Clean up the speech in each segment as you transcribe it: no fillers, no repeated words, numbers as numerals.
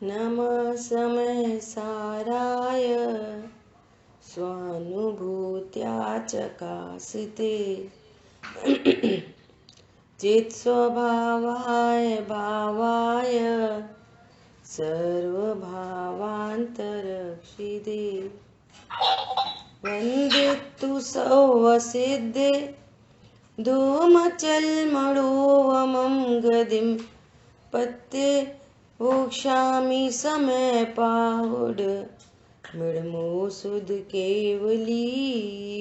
नमः समय साराय स्वानुभूत्या चकासिते चित्स्वभावाय भावाय सर्वभावान्तरक्षिते वन्दितु सौवसिद्धे धूमचल्मणोवमं गदिं पत्ते वोक्षामि समय पाहुड मृडमो सुध केवली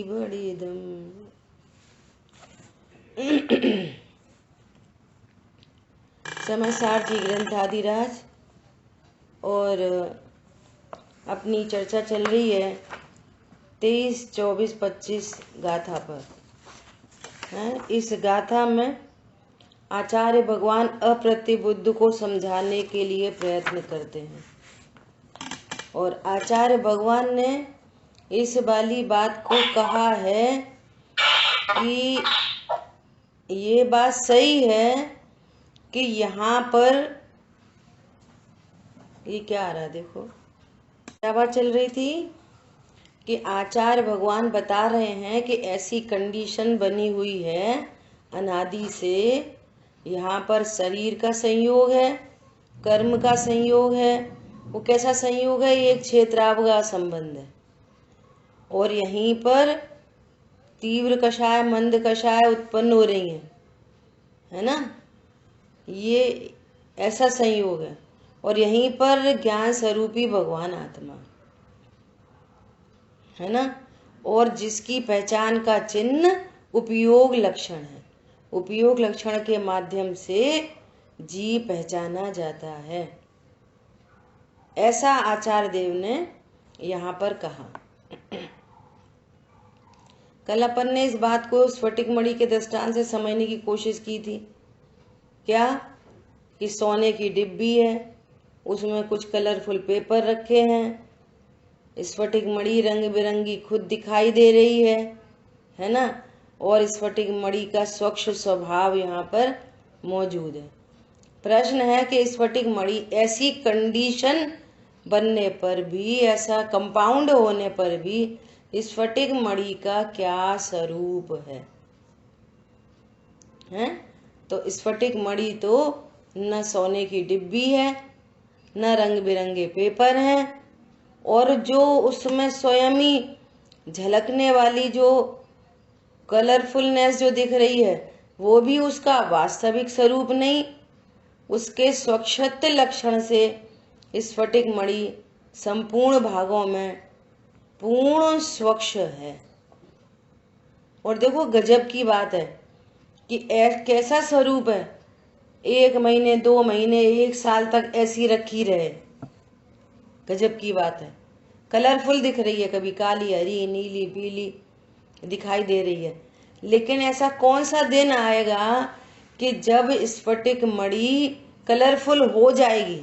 बड़िदम। समय सारथी ग्रंथाधिराज और अपनी चर्चा चल रही है 23, 24, 25 गाथा पर है। इस गाथा में आचार्य भगवान अप्रतिबुद्ध को समझाने के लिए प्रयत्न करते हैं और आचार्य भगवान ने इस वाली बात को कहा है कि ये बात सही है कि यहाँ पर ये क्या आ रहा है, देखो क्या बात चल रही थी कि आचार्य भगवान बता रहे हैं कि ऐसी कंडीशन बनी हुई है अनादि से। यहाँ पर शरीर का संयोग है, कर्म का संयोग है। वो कैसा संयोग है? एक क्षेत्रावगा संबंध है। और यहीं पर तीव्र कषाय मंद कषाय उत्पन्न हो रही हैं, है ना। ये ऐसा संयोग है। और यहीं पर ज्ञान स्वरूपी भगवान आत्मा है ना। और जिसकी पहचान का चिन्ह उपयोग लक्षण है। उपयोग लक्षण के माध्यम से जीव पहचाना जाता है, ऐसा आचार्य देव ने यहाँ पर कहा। कल अपन ने इस बात को स्फटिक मणि के दृष्टांत से समझने की कोशिश की थी। क्या कि सोने की डिब्बी है, उसमें कुछ कलरफुल पेपर रखे हैं, स्फटिक मणि रंग बिरंगी खुद दिखाई दे रही है ना। और स्फटिक मणि का स्वच्छ स्वभाव यहाँ पर मौजूद है। प्रश्न है कि स्फटिक मणि ऐसी कंडीशन बनने पर भी, ऐसा कंपाउंड होने पर भी स्फटिक मणि का क्या स्वरूप है? तो स्फटिक मणि तो न सोने की डिब्बी है, न रंग बिरंगे पेपर हैं, और जो उसमें स्वयं ही झलकने वाली जो कलरफुलनेस जो दिख रही है वो भी उसका वास्तविक स्वरूप नहीं। उसके स्वच्छत्व लक्षण से स्फटिक मणि संपूर्ण भागों में पूर्ण स्वच्छ है। और देखो गजब की बात है कि कैसा स्वरूप है, 1 महीने 2 महीने 1 साल तक ऐसी रखी रहे। गजब की बात है। कलरफुल दिख रही है, कभी काली हरी नीली पीली दिखाई दे रही है। लेकिन ऐसा कौन सा दिन आएगा कि जब स्फटिक मणि कलरफुल हो जाएगी?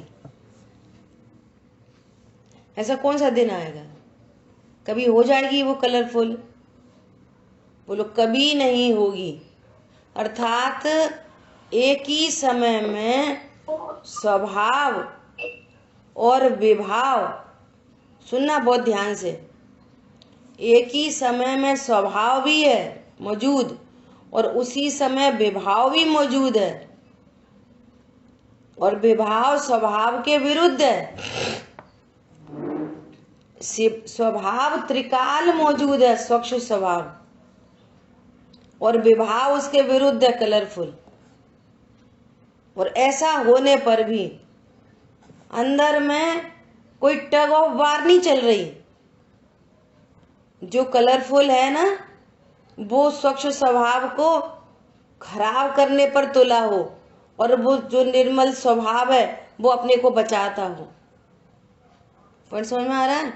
ऐसा कौन सा दिन आएगा? कभी हो जाएगी वो कलरफुल? बोलो कभी नहीं होगी। अर्थात एक ही समय में स्वभाव और विभाव, सुनना बहुत ध्यान से, एक ही समय में स्वभाव भी है मौजूद और उसी समय विभाव भी मौजूद है। और विभाव स्वभाव के विरुद्ध है। स्वभाव त्रिकाल मौजूद है, स्वच्छ स्वभाव, और विभाव उसके विरुद्ध है, कलरफुल। और ऐसा होने पर भी अंदर में कोई टग ऑफ वार नहीं चल रही। जो कलरफुल है ना वो स्वच्छ स्वभाव को खराब करने पर तुला हो, और वो जो निर्मल स्वभाव है वो अपने को बचाता हो। पर समझ में आ रहा है?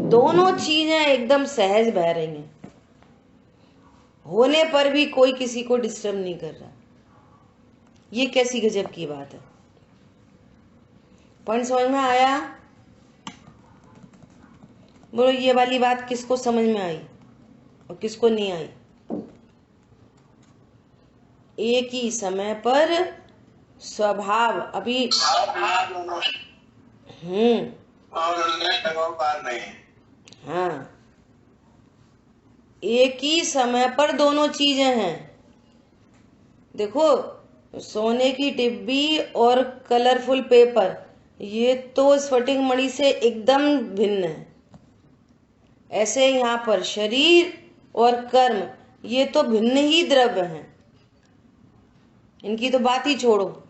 दोनों चीजें एकदम सहज बह रही हैं, होने पर भी कोई किसी को डिस्टर्ब नहीं कर रहा। ये कैसी गजब की बात है। पॉइंट समझ में आया? बोलो ये वाली बात किसको समझ में आई और किसको नहीं आई? एक ही समय पर स्वभाव, अभी और उनमें लगाव पार नहीं है। हाँ, एक ही समय पर दोनों चीजें हैं। देखो, सोने की डिब्बी और कलरफुल पेपर, ये तो स्फटिक मणि से एकदम भिन्न है। ऐसे यहाँ पर शरीर और कर्म, ये तो भिन्न ही द्रव्य हैं, इनकी तो बात ही छोड़ो।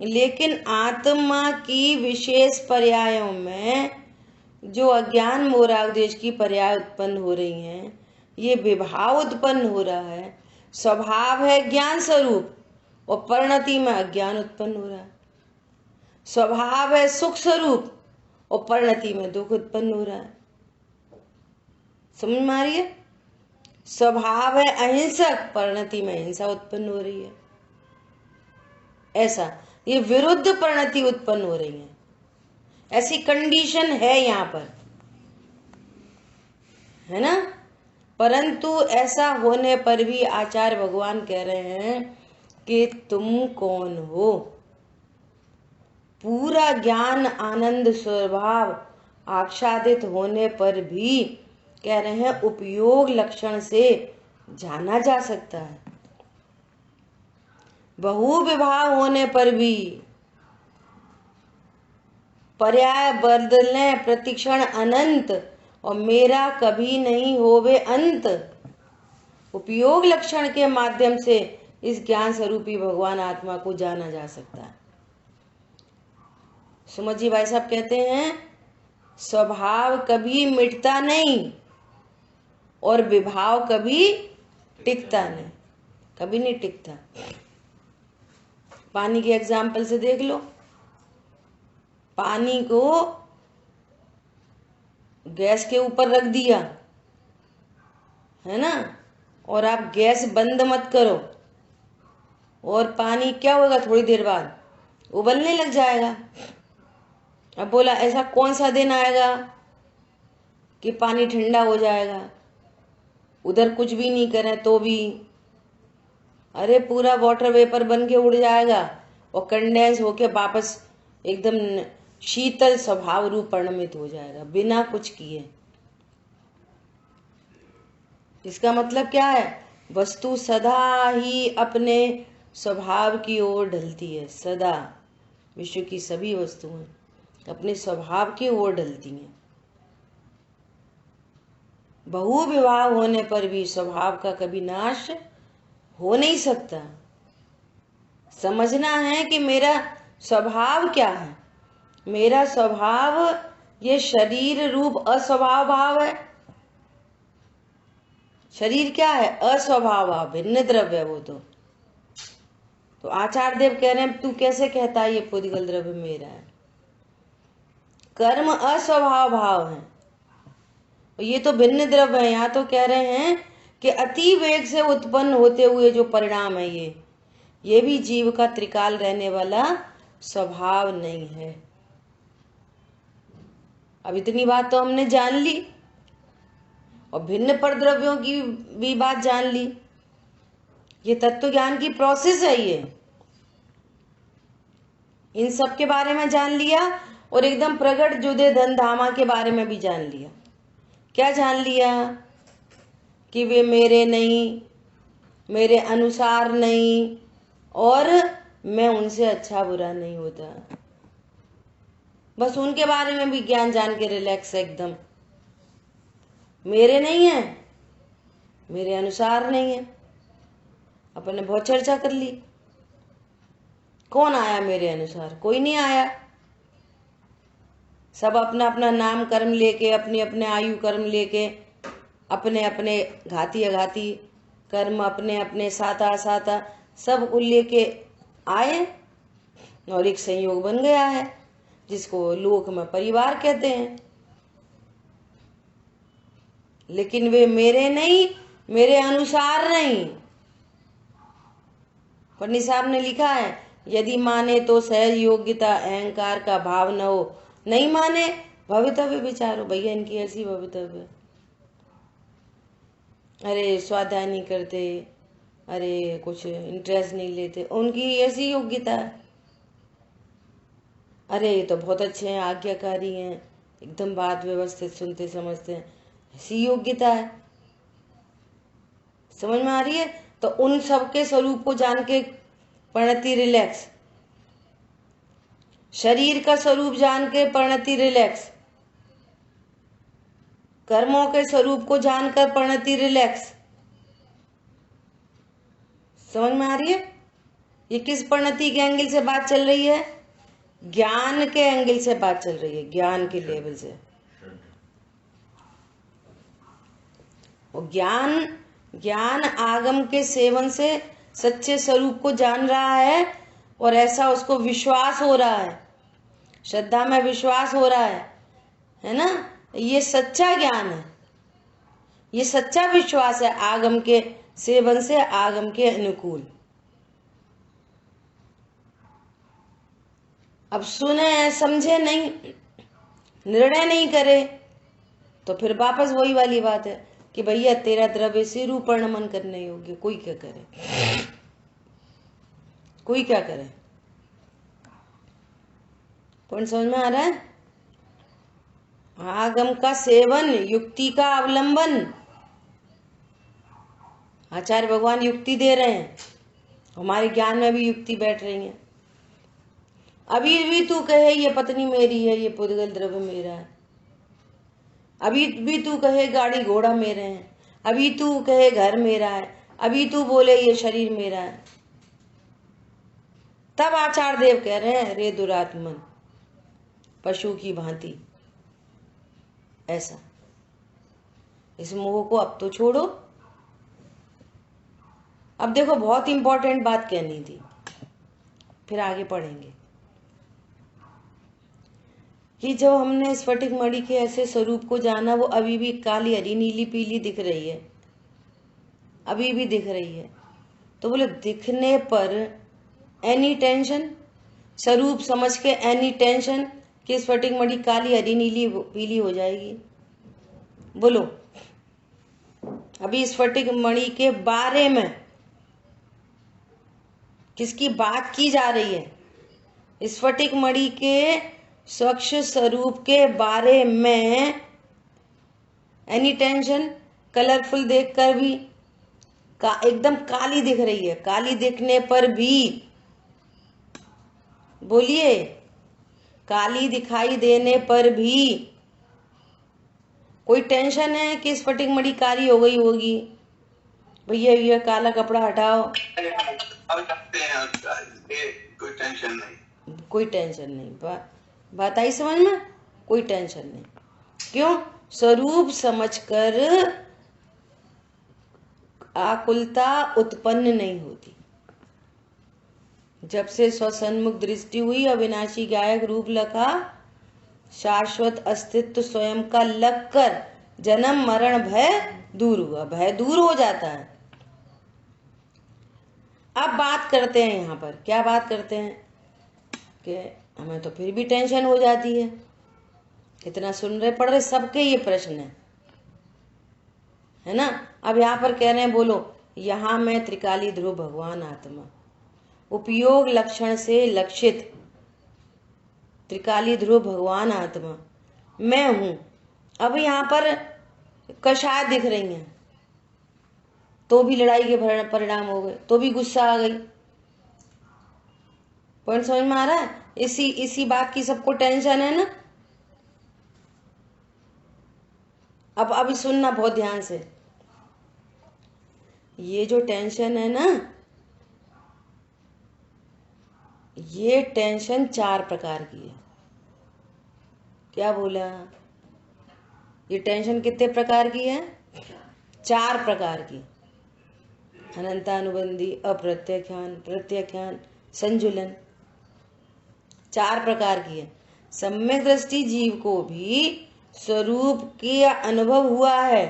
लेकिन आत्मा की विशेष पर्यायों में जो अज्ञान मोरादेश की पर्याय उत्पन्न हो रही हैं, ये विभाव उत्पन्न हो रहा है। स्वभाव है ज्ञान स्वरूप और परिणति में अज्ञान उत्पन्न हो रहा है। स्वभाव है सुख स्वरूप और परिणति में दुख उत्पन्न हो रहा है। समझ में आ रही है? स्वभाव है अहिंसक, परिणति में हिंसा उत्पन्न हो रही है। ऐसा ये विरुद्ध परिणति उत्पन्न हो रही है, ऐसी कंडीशन है यहाँ पर, है ना। परंतु ऐसा होने पर भी आचार्य भगवान कह रहे हैं कि तुम कौन हो। पूरा ज्ञान आनंद स्वभाव आच्छादित होने पर भी कह रहे हैं उपयोग लक्षण से जाना जा सकता है। बहु विभाव होने पर भी पर्याय बदलने प्रतिक्षण अनंत और मेरा कभी नहीं होवे अंत, उपयोग लक्षण के माध्यम से इस ज्ञान स्वरूपी भगवान आत्मा को जाना जा सकता है। सुमत जी भाई साहब कहते हैं स्वभाव कभी मिटता नहीं और विभाव कभी टिकता नहीं, कभी नहीं टिकता। पानी के एग्जाम्पल से देख लो, पानी को गैस के ऊपर रख दिया है ना, और आप गैस बंद मत करो और पानी क्या होगा, थोड़ी देर बाद उबलने लग जाएगा। अब बोला ऐसा कौन सा दिन आएगा कि पानी ठंडा हो जाएगा, उधर कुछ भी नहीं करें तो भी अरे पूरा वाटर वेपर बन के उड़ जाएगा और कंडेंस होके वापस एकदम शीतल स्वभाव रूप परिणमित हो जाएगा बिना कुछ किए। इसका मतलब क्या है, वस्तु सदा ही अपने स्वभाव की ओर ढलती है। सदा विश्व की सभी वस्तुएं अपने स्वभाव की ओर ढलती हैं। बहु विवाह होने पर भी स्वभाव का कभी नाश हो नहीं सकता। समझना है कि मेरा स्वभाव क्या है। मेरा स्वभाव ये शरीर रूप अस्वभाव भाव है। शरीर क्या है, अस्वभाव भाव, भिन्न द्रव्य है वो तो आचार्य देव कह रहे हैं तू कैसे कहता है ये पुद्गल द्रव्य मेरा है। कर्म अस्वभाव भाव है, ये तो भिन्न द्रव्य है। यहाँ तो कह रहे हैं कि अति वेग से उत्पन्न होते हुए जो परिणाम है ये भी जीव का त्रिकाल रहने वाला स्वभाव नहीं है। अब इतनी बात तो हमने जान ली और भिन्न पर द्रव्यों की भी बात जान ली। ये तत्व ज्ञान की प्रोसेस है। ये इन सब के बारे में जान लिया और एकदम प्रगट जुदे धन धामा के बारे में भी जान लिया। क्या जान लिया कि वे मेरे नहीं, मेरे अनुसार नहीं और मैं उनसे अच्छा बुरा नहीं होता। बस उनके बारे में भी ज्ञान जान के रिलैक्स है एकदम। मेरे नहीं है, मेरे अनुसार नहीं है। अपन ने बहुत चर्चा कर ली। कौन आया मेरे अनुसार? कोई नहीं आया। सब अपना अपना नाम कर्म लेके, अपने अपने आयु कर्म लेके, अपने अपने घाती अघाती कर्म, अपने अपने साता साता सब को लेके आए और एक संयोग बन गया है जिसको लोक में परिवार कहते हैं। लेकिन वे मेरे नहीं, मेरे अनुसार नहीं। पन्नी साहब ने लिखा है यदि माने तो सहज योग्यता अहंकार का भाव न हो, नहीं माने भवितव्य विचारो। भैया इनकी ऐसी भवितव्य, अरे स्वाध्याय नहीं करते, अरे कुछ इंटरेस्ट नहीं लेते, उनकी ऐसी योग्यता है। अरे ये तो बहुत अच्छे हैं, आज्ञाकारी हैं, एकदम बात व्यवस्थित सुनते समझते हैं, ऐसी योग्यता है। समझ में आ रही है? तो उन सबके स्वरूप को जान के परिणति रिलैक्स, शरीर का स्वरूप जान के परिणति रिलैक्स, कर्मों के स्वरूप को जानकर परिणति रिलैक्स। समझ में आ रही है? ये किस परिणति के एंगल से बात चल रही है? ज्ञान के एंगल से बात चल रही है, ज्ञान के लेवल से। और ज्ञान आगम के सेवन से सच्चे स्वरूप को जान रहा है और ऐसा उसको विश्वास हो रहा है, श्रद्धा में विश्वास हो रहा है ना? ये सच्चा ज्ञान है, ये सच्चा विश्वास है आगम के सेवन से, आगम के अनुकूल। अब सुने समझे नहीं, निर्णय नहीं करे, तो फिर वापस वही वाली बात है कि भैया तेरा द्रव्य से रूप वर्णमन करने योग्य, कोई क्या करे, कोई क्या करे। पॉइंट समझ में आ रहा है? आगम का सेवन, युक्ति का अवलंबन। आचार्य भगवान युक्ति दे रहे हैं, हमारे ज्ञान में भी युक्ति बैठ रही है। अभी भी तू कहे ये पत्नी मेरी है, ये पुद्गल द्रव्य मेरा है, अभी भी तू कहे गाड़ी घोड़ा मेरे हैं, अभी तू कहे घर मेरा है, अभी तू बोले ये शरीर मेरा है, तब आचार्य देव कह रहे हैं रे दुरात्मन, पशु की भांति ऐसा, इस मोह को अब तो छोड़ो। अब देखो बहुत इंपॉर्टेंट बात कहनी थी, फिर आगे पढ़ेंगे कि जब हमने स्फटिक मणि के ऐसे स्वरूप को जाना, वो अभी भी काली हरी नीली पीली दिख रही है, अभी भी दिख रही है। तो बोले दिखने पर एनी टेंशन, स्वरूप समझ के एनी टेंशन कि स्फटिक मणि काली हरी नीली पीली हो जाएगी? बोलो, अभी स्फटिक मणि के बारे में किसकी बात की जा रही है? स्फटिक मणि के स्वच्छ स्वरूप के बारे में एनी टेंशन? कलरफुल देखकर भी एकदम काली दिख रही है, काली दिखने पर भी, बोलिए, काली दिखाई देने पर भी कोई टेंशन है कि स्फटिक मणि काली हो गई होगी? भैया ये काला कपड़ा हटाओ, कोई टेंशन नहीं, कोई टेंशन नहीं। बात आई समझ में? कोई टेंशन नहीं। क्यों? स्वरूप समझकर आकुलता उत्पन्न नहीं होती। जब से स्वसन्मुख दृष्टि हुई, अविनाशी गायक रूप लखा, शाश्वत अस्तित्व स्वयं का लगकर जन्म मरण भय दूर हुआ, भय दूर हो जाता है। अब बात करते हैं यहाँ पर, क्या बात करते हैं कि हमें तो फिर भी टेंशन हो जाती है, कितना सुन रहे पढ़ रहे, सबके ये प्रश्न है ना? अब यहाँ पर कह रहे हैं, बोलो, यहाँ मैं त्रिकाली ध्रुव भगवान आत्मा, उपयोग लक्षण से लक्षित त्रिकाली ध्रुव भगवान आत्मा मैं हूं। अब यहाँ पर कषाय दिख रही हैं, तो भी लड़ाई के परिणाम हो गए, तो भी गुस्सा आ गई। पॉइंट समझ में आ रहा है? इसी बात की सबको टेंशन है ना? अब अभी सुनना बहुत ध्यान से, ये जो टेंशन है ना, ये टेंशन 4 प्रकार की है। क्या बोला? ये टेंशन कितने प्रकार की है? 4 प्रकार की। अनंतानुबंधी, अप्रत्याख्यान, प्रत्याख्यान, संजुलन, 4 प्रकार की है। सम्यक दृष्टि जीव को भी स्वरूप के अनुभव हुआ है,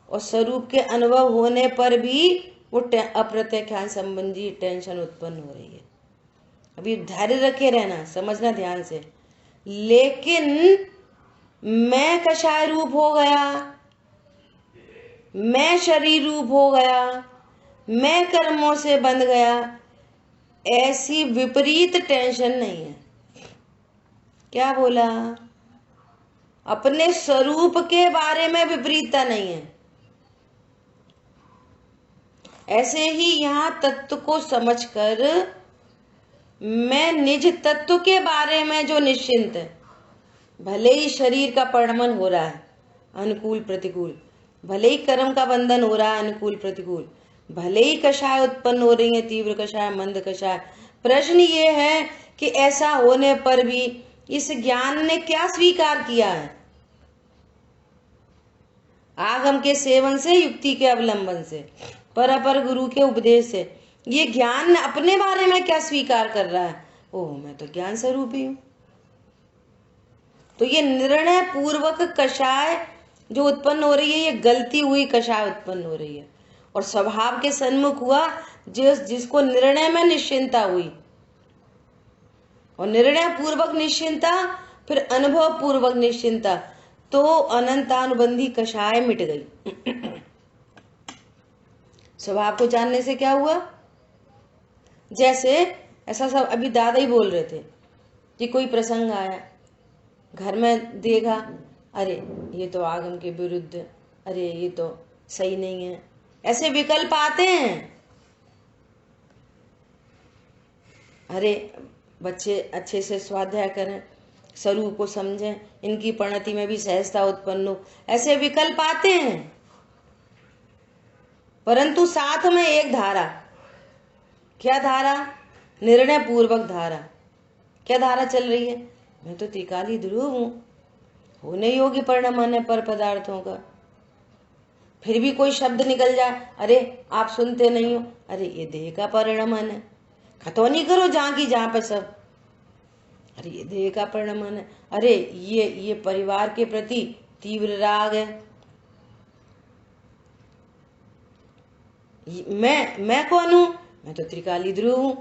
और स्वरूप के अनुभव होने पर भी वो अप्रत्याख्यान संबंधी टेंशन उत्पन्न हो रही है। अभी धैर्य रखे रहना, समझना ध्यान से। लेकिन मैं कषाय रूप हो गया, मैं शरीर रूप हो गया, मैं कर्मों से बंध गया, ऐसी विपरीत टेंशन नहीं है। क्या बोला? अपने स्वरूप के बारे में विपरीतता नहीं है। ऐसे ही यहां तत्व को समझकर मैं निज तत्व के बारे में जो निश्चिंत है, भले ही शरीर का परिणमन हो रहा है अनुकूल प्रतिकूल, भले ही कर्म का बंधन हो रहा है अनुकूल प्रतिकूल, भले ही कषाय उत्पन्न हो रही है, तीव्र कषाय मंद कषाय, प्रश्न ये है कि ऐसा होने पर भी इस ज्ञान ने क्या स्वीकार किया है? आगम के सेवन से, युक्ति के अवलंबन से, पर अपर गुरु के उपदेश से ये ज्ञान अपने बारे में क्या स्वीकार कर रहा है? ओह, मैं तो ज्ञान स्वरूप ही हूं। तो ये निर्णय पूर्वक कषाय जो उत्पन्न हो रही है, ये गलती हुई कषाय उत्पन्न हो रही है, और स्वभाव के सन्मुख हुआ जिसको निर्णय में निश्चिंता हुई, और निर्णय पूर्वक निश्चिंता, फिर अनुभव पूर्वक निश्चिंता, तो अनंतानुबंधी कषाय मिट गई। स्वभाव को जानने से क्या हुआ? जैसे ऐसा सब अभी दादा ही बोल रहे थे कि कोई प्रसंग आया, घर में देखा, अरे ये तो आगम के विरुद्ध, अरे ये तो सही नहीं है, ऐसे विकल्प आते हैं। अरे बच्चे अच्छे से स्वाध्याय करें, स्वरूप को समझें, इनकी परिणति में भी सहजता उत्पन्न हो, ऐसे विकल्प आते हैं। परंतु साथ में एक धारा, क्या धारा? निर्णय पूर्वक धारा। क्या धारा चल रही है? मैं तो त्रिकाली ध्रुव हूं, होने योग्य परिणमन है पर पदार्थों का। फिर भी कोई शब्द निकल जाए, अरे आप सुनते नहीं हो, अरे ये देह का परिणमन है, खतौनी करो जहां की जहां पर सब, अरे ये देह का परिणमन है, अरे ये परिवार के प्रति तीव्र राग है। मैं कौन हूं? मैं तो त्रिकाली ध्रुव हूं।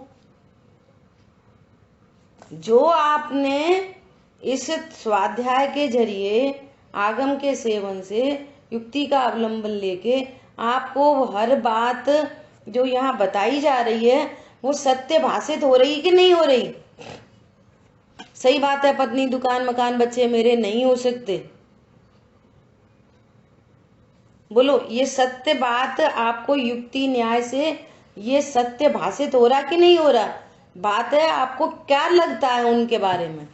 जो आपने इस स्वाध्याय के जरिए आगम के सेवन से, युक्ति का अवलंबन लेके आपको हर बात जो यहाँ बताई जा रही है वो सत्य भाषित हो रही कि नहीं हो रही? सही बात है, पत्नी दुकान मकान बच्चे मेरे नहीं हो सकते, बोलो ये सत्य बात आपको युक्ति न्याय से ये सत्य भाषित हो रहा कि नहीं हो रहा? बात है आपको क्या लगता है उनके बारे में।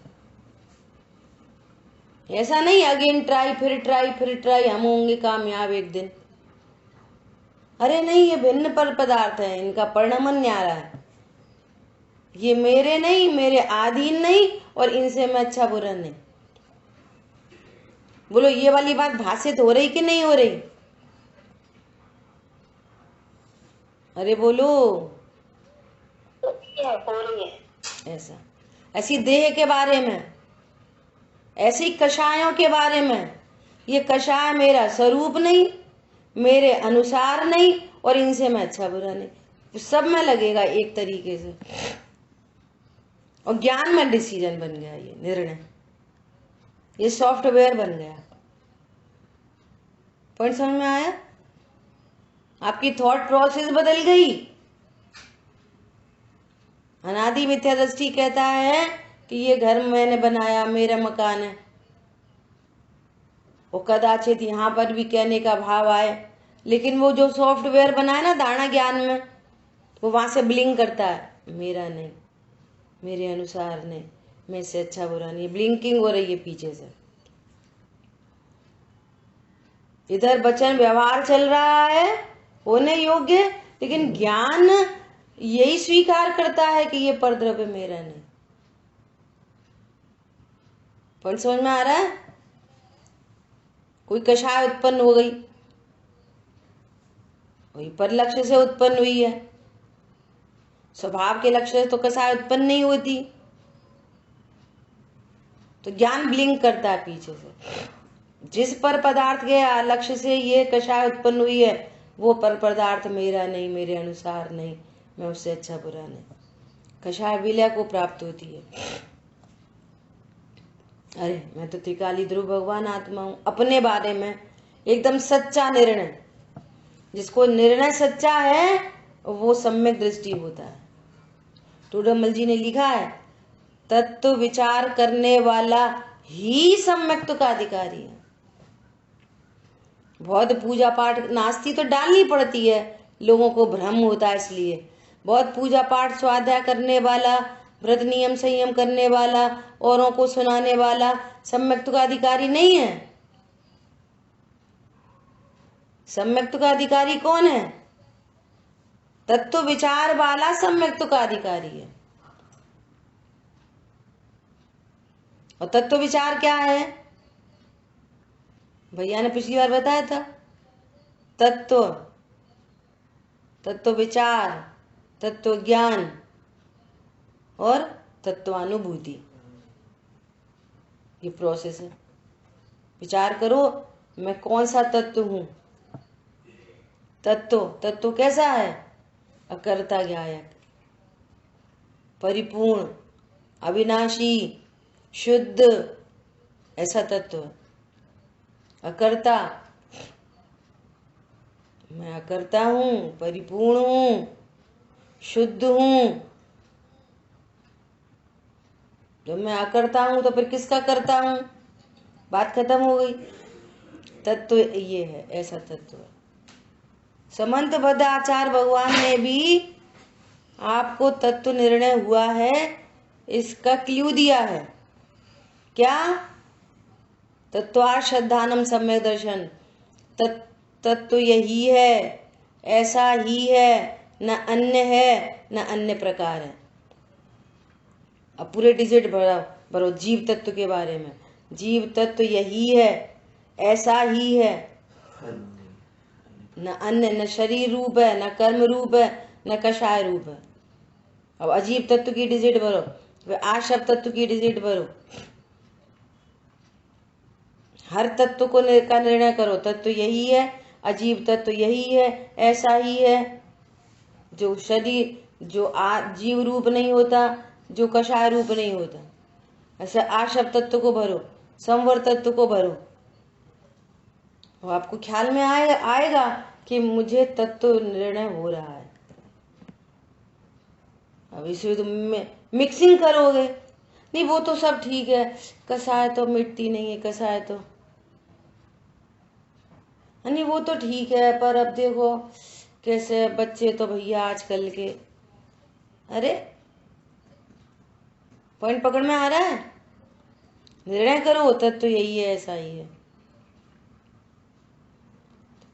ऐसा नहीं अगेन ट्राई फिर ट्राई फिर ट्राई, हम होंगे कामयाब एक दिन। अरे नहीं, ये भिन्न पर पदार्थ है, इनका परिणमन न्यारा है, ये मेरे नहीं, मेरे अधीन नहीं, और इनसे मैं अच्छा बुरा नहीं। बोलो ये वाली बात भाषित हो रही कि नहीं हो रही? अरे बोलो। हो रही है। ऐसा, ऐसी देह के बारे में, ऐसी कषायों के बारे में, ये कषाय मेरा स्वरूप नहीं, मेरे अनुसार नहीं, और इनसे मैं अच्छा बुरा नहीं, सब में लगेगा एक तरीके से। और ज्ञान में डिसीजन बन गया, ये निर्णय, ये सॉफ्टवेयर बन गया। पॉइंट समझ में आया? आपकी थॉट प्रोसेस बदल गई। अनादि मिथ्या दृष्टि कहता है कि ये घर मैंने बनाया, मेरा मकान है, वो कदाचित यहाँ पर भी कहने का भाव आए, लेकिन वो जो सॉफ्टवेयर बनाया ना धारणा ज्ञान में, वो वहां से ब्लिंक करता है, मेरा नहीं, मेरे अनुसार नहीं, मैं से अच्छा बुरा नहीं, ब्लिंकिंग हो रही है पीछे से। इधर वचन व्यवहार चल रहा है होने योग्य, लेकिन ज्ञान यही स्वीकार करता है कि ये परद्रव्य मेरा नहीं। पॉइंट समझ में आ रहा है? कोई कषाय उत्पन्न हो गई, वही पर लक्ष्य से उत्पन्न हुई है, स्वभाव के लक्ष्य से तो कषाय उत्पन्न नहीं होती, तो ज्ञान ब्लिंक करता है पीछे से। जिस पर पदार्थ के लक्ष्य से ये कषाय उत्पन्न हुई है, वो पर पदार्थ मेरा नहीं, मेरे अनुसार नहीं, मैं उससे अच्छा बुरा नहीं, कषाय विलय को प्राप्त होती है। अरे मैं तो त्रिकाली ध्रुव भगवान आत्मा हूं, अपने बारे में एकदम सच्चा निर्णय। जिसको निर्णय सच्चा है वो सम्यक दृष्टि होता है। टोडरमल जी ने लिखा है तत्व विचार करने वाला ही सम्यक का अधिकारी है। बहुत पूजा पाठ नास्ती तो डालनी पड़ती है, लोगों को भ्रम होता है, इसलिए बहुत पूजा पाठ स्वाध्याय करने वाला, व्रत नियम संयम करने वाला, औरों को सुनाने वाला सम्यक का अधिकारी नहीं है। सम्यक का अधिकारी कौन है? तत्व विचार वाला सम्यक का अधिकारी है। और तत्व विचार क्या है? भैया ने पिछली बार बताया था, तत्व, तत्व विचार, तत्व ज्ञान और तत्वानुभूति, ये प्रोसेस है। विचार करो मैं कौन सा तत्व हूं। तत्व कैसा है? अकर्ता ज्ञायक, परिपूर्ण, अविनाशी, शुद्ध, ऐसा तत्व है। अकर्ता, मैं अकर्ता हूं, परिपूर्ण हूं, शुद्ध हूं। जब मैं अकर्ता हूं तो फिर किसका करता हूं? बात खत्म हो गई। तत्व ये है, ऐसा तत्व है। समंतबद्ध आचार्य भगवान ने भी आपको तत्व निर्णय हुआ है इसका क्लू दिया है। क्या? तत्वार श्रद्धानम सम्यक दर्शन, तत्व यही है, ऐसा ही है, न अन्य है न अन्य प्रकार है। अब पूरे डिजिट भरो जीव तत्व के बारे में। जीव तत्व यही है, ऐसा ही है, न अन्य, न शरीर रूप है, न कर्म रूप है, न कषाय रूप है। अब अजीब तत्व की डिजिट भरो, आशब तत्व की डिजिट भरो। हर तत्व को का निर्णय करो, तत्व यही है, अजीब तत्व यही है, ऐसा ही है। जो शरीर, जो जीव रूप नहीं होता, जो कषाय रूप नहीं होता, ऐसा आशब तत्व को भरो, संवर तत्व को भरो। और आपको ख्याल में आएगा कि मुझे तत्व निर्णय हो रहा है। अब इसमें तो मिक्सिंग करोगे, नहीं वो तो सब ठीक है, कसाय तो मिटती नहीं है, कसाय तो नहीं वो तो ठीक है, पर अब देखो कैसे बच्चे तो भैया आजकल के। अरे पॉइंट पकड़ में आ रहा है? निर्णय करो, तत्व यही है, ऐसा ही है।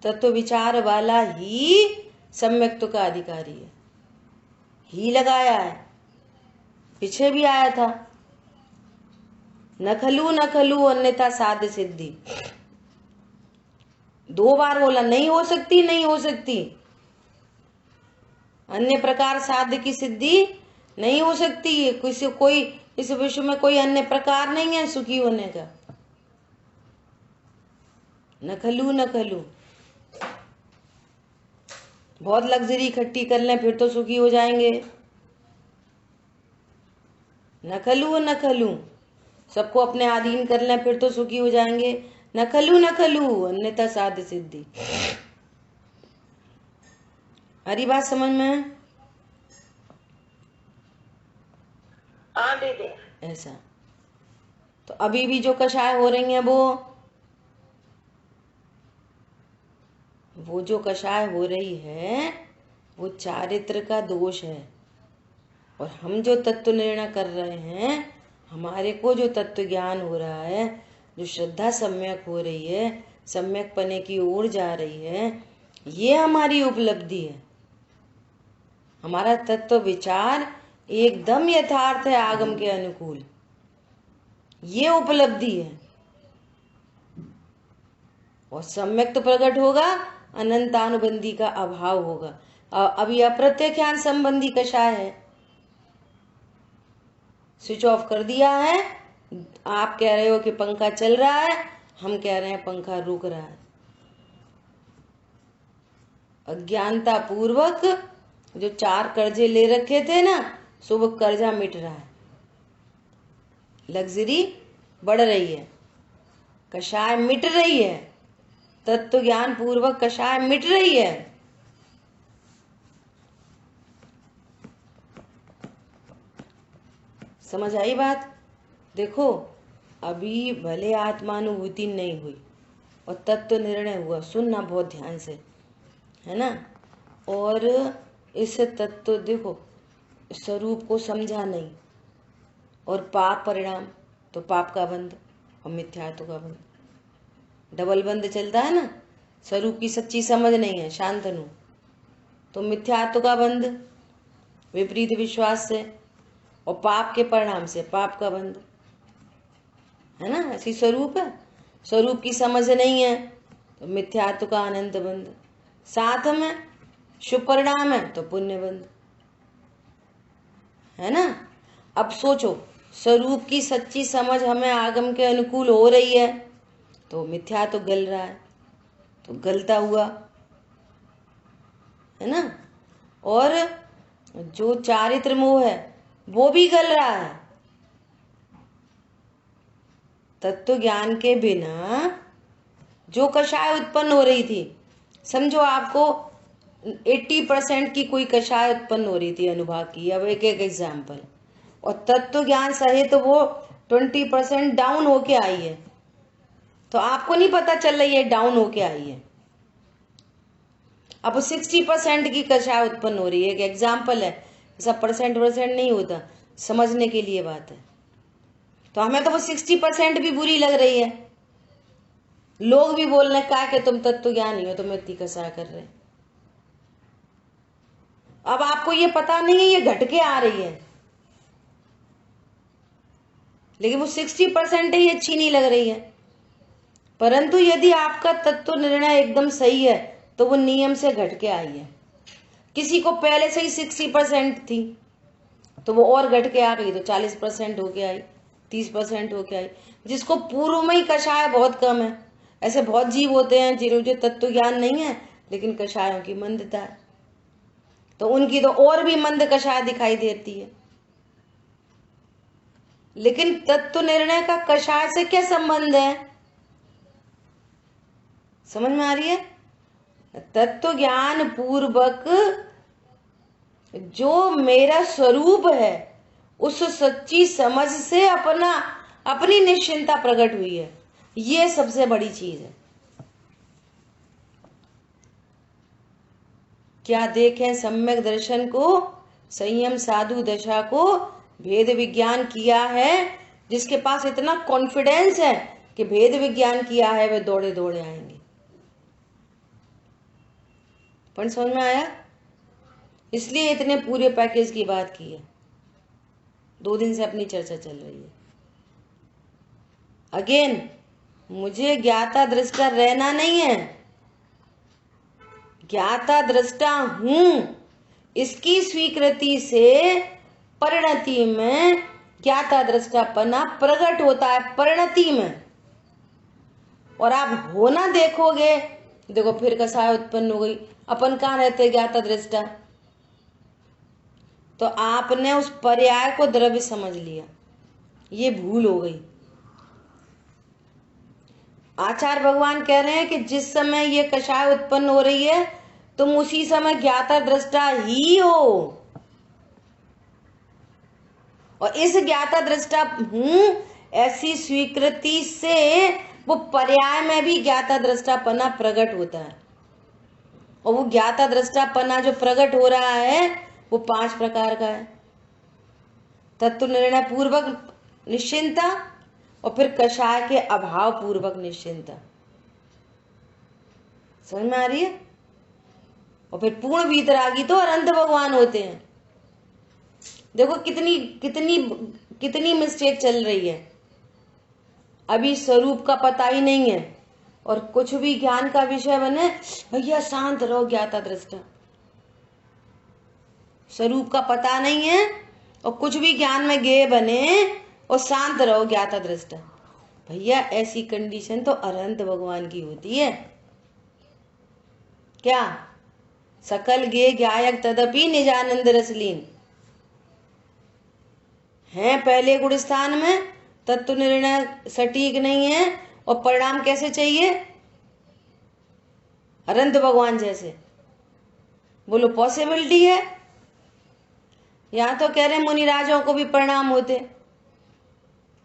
तत्व विचार वाला ही सम्यक्त्व का अधिकारी है। ही लगाया है, पीछे भी आया था, न खलू अन्यथा साध्य सिद्धि। 2 बार बोला, नहीं हो सकती, नहीं हो सकती, अन्य प्रकार साध्य की सिद्धि नहीं हो सकती। किसी कोई इस विश्व में कोई अन्य प्रकार नहीं है सुखी होने का। न खलू बहुत लग्जरी इकट्ठी कर लें फिर तो सुखी हो जाएंगे। न खलू सबको अपने अधीन कर लें फिर तो सुखी हो जाएंगे। न खलू अन्यथा साध्य सिद्धि। हरी बात समझ में? दीदी ऐसा तो अभी भी जो कषाय हो रही हैं वो जो कषाय हो रही है वो चारित्र का दोष है। और हम जो तत्व निर्णय कर रहे हैं, हमारे को जो तत्व ज्ञान हो रहा है, जो श्रद्धा सम्यक हो रही है, सम्यक पने की ओर जा रही है, ये हमारी उपलब्धि है। हमारा तत्व विचार एकदम यथार्थ है, आगम के अनुकूल, ये उपलब्धि है। और सम्यक तो प्रकट होगा, अनंतानुबंधी का अभाव होगा। अभी अप्रत्यख्यान संबंधी कषाय है, स्विच ऑफ कर दिया है। आप कह रहे हो कि पंखा चल रहा है, हम कह रहे हैं पंखा रुक रहा है। अज्ञानता पूर्वक जो 4 कर्जे ले रखे थे ना, सो वो कर्जा मिट रहा है, लग्जरी बढ़ रही है, कषाय मिट रही है, तत्व ज्ञान पूर्वक कषाय मिट रही है। समझ आई बात? देखो, अभी भले आत्मानुभूति नहीं हुई और तत्व निर्णय हुआ, सुनना बहुत ध्यान से, है ना। और इस तत्व देखो स्वरूप को समझा नहीं, और पाप परिणाम, तो पाप का बंध और मिथ्यात्व का बंध, डबल बंध चलता है ना। स्वरूप की सच्ची समझ नहीं है, शांतनु, तो मिथ्यात्व का बंध विपरीत विश्वास से, और पाप के परिणाम से पाप का बंध, है ना। ऐसी स्वरूप है, स्वरूप की समझ नहीं है तो मिथ्यात्व का अनंत बंध, साथ में शुभ परिणाम है तो पुण्य बंध, है ना। अब सोचो, स्वरूप की सच्ची समझ हमें आगम के अनुकूल हो रही है तो मिथ्या तो गल रहा है, तो गलता हुआ, है ना। और जो चारित्र मोह है वो भी गल रहा है। तत्व ज्ञान के बिना जो कषाय उत्पन्न हो रही थी, समझो आपको 80% की कोई कषाय उत्पन्न हो रही थी अनुभाग की, अब एक एक एग्जाम्पल, और तत्व ज्ञान सहित तो वो 20% डाउन होके आई है, तो आपको नहीं पता चल रही है डाउन होके आई है। अब 60% की कषाय उत्पन्न हो रही है, एक एग्जाम्पल है, ऐसा परसेंट नहीं होता, समझने के लिए बात है। तो हमें तो वो 60% भी बुरी लग रही है, लोग भी बोल रहे हैं क्या कि तुम तत्व ज्ञानी हो, तुम इतनी कषाय कर रहे। अब आपको ये पता नहीं है ये घट के आ रही है, लेकिन वो 60% ही अच्छी नहीं लग रही है। परंतु यदि आपका तत्व निर्णय एकदम सही है तो वो नियम से घट के आई है। किसी को पहले से ही 60% थी तो वो और घट के आ गई, तो 40% होके आई, 30% होके आई। जिसको पूर्व में ही कषाय बहुत कम है, ऐसे बहुत जीव होते हैं जिन्हें तत्व ज्ञान नहीं है लेकिन कषायों की मंदता है, तो उनकी तो और भी मंद कषाय दिखाई देती है। लेकिन तत्व निर्णय का कषाय से क्या संबंध है, समझ में आ रही है? तत्व ज्ञान पूर्वक जो मेरा स्वरूप है उस सच्ची समझ से अपनी निश्चिंता प्रकट हुई है, ये सबसे बड़ी चीज है। क्या देखें सम्यक दर्शन को, संयम साधु दशा को, भेद विज्ञान किया है। जिसके पास इतना कॉन्फिडेंस है कि भेद विज्ञान किया है, वे दौड़े दौड़े आएंगे। पण समझ में आया? इसलिए इतने पूरे पैकेज की बात की है, 2 दिन से अपनी चर्चा चल रही है। अगेन, मुझे ज्ञाता दृष्टा रहना नहीं है, ज्ञाता दृष्टा हूं, इसकी स्वीकृति से परिणति में ज्ञाता दृष्टापना प्रकट होता है, परिणति में। और आप होना देखोगे, देखो फिर कषाय उत्पन्न हो गई, अपन कहाँ रहते ज्ञाता दृष्टा, तो आपने उस पर्याय को द्रव्य समझ लिया, ये भूल हो गई। आचार्य भगवान कह रहे हैं कि जिस समय ये कषाय उत्पन्न हो रही है तुम उसी समय ज्ञाता दृष्टा ही हो, और इस ज्ञाता दृष्टा हूं ऐसी स्वीकृति से वो पर्याय में भी ज्ञाता दृष्टापना प्रकट होता है। और वो ज्ञाता दृष्टापना जो प्रकट हो रहा है वो 5 प्रकार का है। तत्व निर्णय पूर्वक निश्चिंता, और फिर कषाय के अभाव पूर्वक निश्चिंता। समझ में आ रही है? और फिर पूर्ण वीतरागी तो अनंत भगवान होते हैं। देखो कितनी कितनी कितनी मिस्टेक चल रही है, अभी स्वरूप का पता ही नहीं है और कुछ भी ज्ञान का विषय बने, भैया शांत रहो ज्ञाता दृष्टा। स्वरूप का पता नहीं है और कुछ भी ज्ञान में गे बने और शांत रहो ज्ञाता दृष्टा। भैया ऐसी कंडीशन तो अनंत भगवान की होती है। क्या सकल गे ज्ञायक तदपि निजानंद रसलीन है, पहले गुण स्थान में तत्व निर्णय सटीक नहीं है और परिणाम कैसे चाहिए, अनंत भगवान जैसे। बोलो पॉसिबिलिटी है? यहां तो कह रहे मुनिराजों को भी परिणाम होते,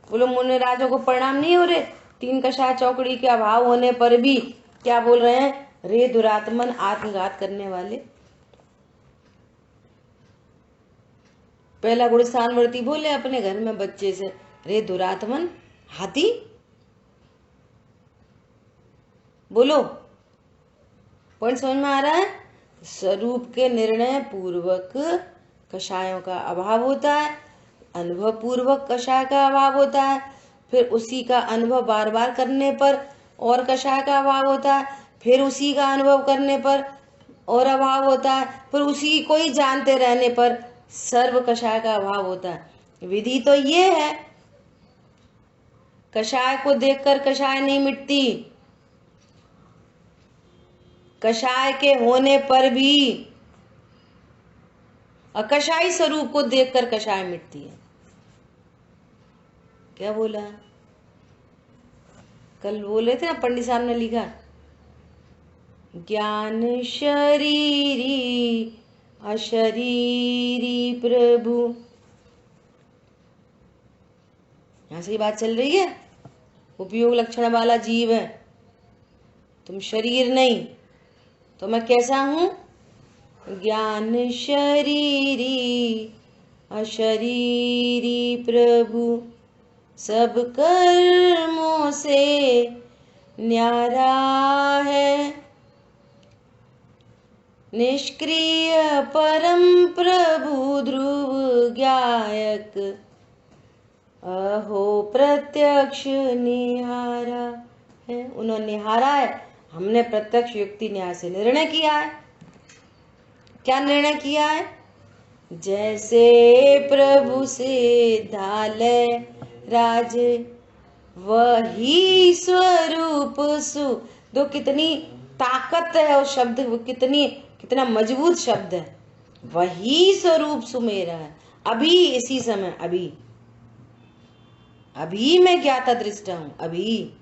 बोलो मुनिराजों को परिणाम नहीं हो रहे? 3 कषाय चौकड़ी के अभाव होने पर भी क्या बोल रहे हैं? रे दुरात्मन, आत्मघात करने वाले। पहला गुणस्थानवर्ती बोले अपने घर में बच्चे से, रे दुरात्मन, हाथी। बोलो, पॉइंट समझ में आ रहा है? स्वरूप के निर्णय पूर्वक कषायों का अभाव होता है, अनुभव पूर्वक कषाय का अभाव होता है, फिर उसी का अनुभव बार बार करने पर और कषाय का अभाव होता है, फिर उसी का अनुभव करने पर और अभाव होता है, फिर उसी को ही जानते रहने पर सर्व कषाय का अभाव होता है। विधि तो ये है, कषाय को देखकर कषाय नहीं मिटती, कषाय के होने पर भी अकषाई स्वरूप को देखकर कषाय मिटती है। क्या बोला? कल बोले थे ना, पंडित साहब ने लिखा, ज्ञान शरीरी अशरीरी प्रभु। यहां से ही बात चल रही है। उपयोग लक्षण वाला जीव है, तुम शरीर नहीं, तो मैं कैसा हूं? ज्ञान शरीरी अशरीरी प्रभु, सब कर्मों से न्यारा है, निष्क्रिय परम प्रभु ध्रुव ज्ञायक, अहो प्रत्यक्ष निहारा है। उन्होंने निहारा है, हमने प्रत्यक्ष युक्ति न्याय से निर्णय किया है। क्या निर्णय किया है? जैसे प्रभु सिद्धालय राज वही स्वरूप सु। दो कितनी ताकत है उस शब्द, वो कितना मजबूत शब्द है। वही स्वरूप सुमेरा है, अभी इसी समय, अभी मैं ज्ञाता दृष्टा हूं, अभी।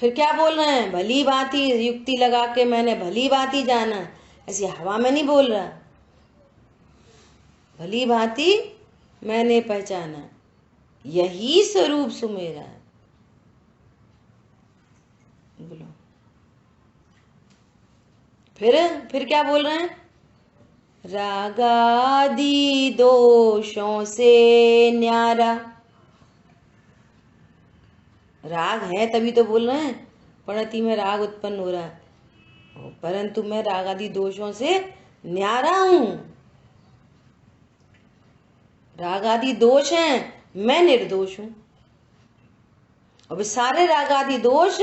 फिर क्या बोल रहे हैं? भली भांति युक्ति लगा के मैंने भली भांति जाना, ऐसी हवा में नहीं बोल रहा। भली भांति मैंने पहचाना, यही स्वरूप सुमेरा है। बोलो, फिर क्या बोल रहे हैं? रागादि दोषों से न्यारा। राग है तभी तो बोल रहे हैं, प्रणति में राग उत्पन्न हो रहा है, परंतु मैं राग आदि दोषों से न्यारा हूं। राग आदि दोष हैं, मैं निर्दोष हूं। अब सारे राग आदि दोष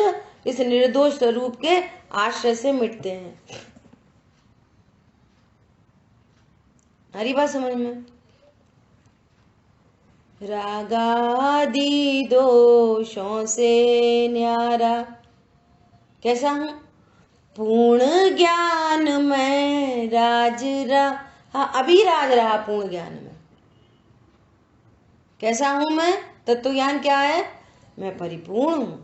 इस निर्दोष स्वरूप के आश्रय से मिटते हैं। हरी बात समझ में? रागादि दोषों से न्यारा, कैसा हूं? पूर्ण ज्ञान में राज रहा। हाँ, अभी राज रहा पूर्ण ज्ञान में। कैसा हूं मैं? तत्व ज्ञान क्या है? मैं परिपूर्ण हूं।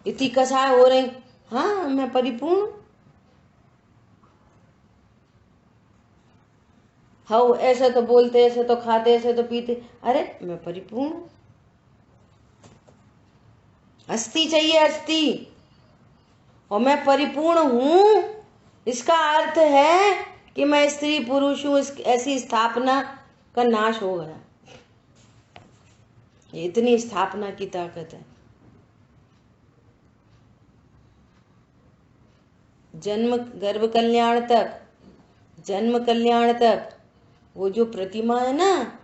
इतनी कषाय हो रही, हाँ मैं परिपूर्ण हूं। हाँ, ऐसे तो बोलते, ऐसे तो खाते, ऐसे तो पीते, अरे मैं परिपूर्ण हूं। अस्थि चाहिए, अस्थि, और मैं परिपूर्ण हूं। इसका अर्थ है कि मैं स्त्री पुरुष हूं, ऐसी स्थापना का नाश हो गया। इतनी स्थापना की ताकत है। जन्म गर्भ कल्याण तक, जन्म कल्याण तक वो जो प्रतिमा है ना,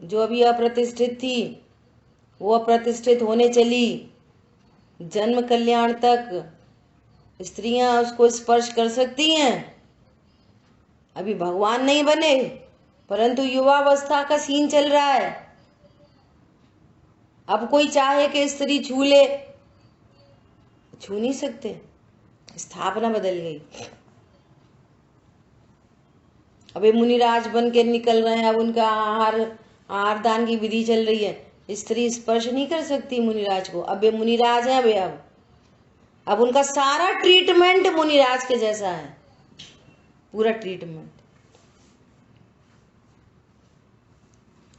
जो अभी अप्रतिष्ठित थी, वो अप्रतिष्ठित होने चली। जन्म कल्याण तक स्त्रियां उसको स्पर्श कर सकती हैं। अभी भगवान नहीं बने, परंतु युवावस्था का सीन चल रहा है। अब कोई चाहे कि स्त्री छू ले, छू नहीं सकते, स्थापना बदल गई। अबे मुनिराज बन के निकल रहे हैं, अब उनका आहार दान की विधि चल रही है। स्त्री स्पर्श नहीं कर सकती मुनिराज को। अबे मुनिराज है, अबे अब उनका सारा ट्रीटमेंट मुनिराज के जैसा है, पूरा ट्रीटमेंट।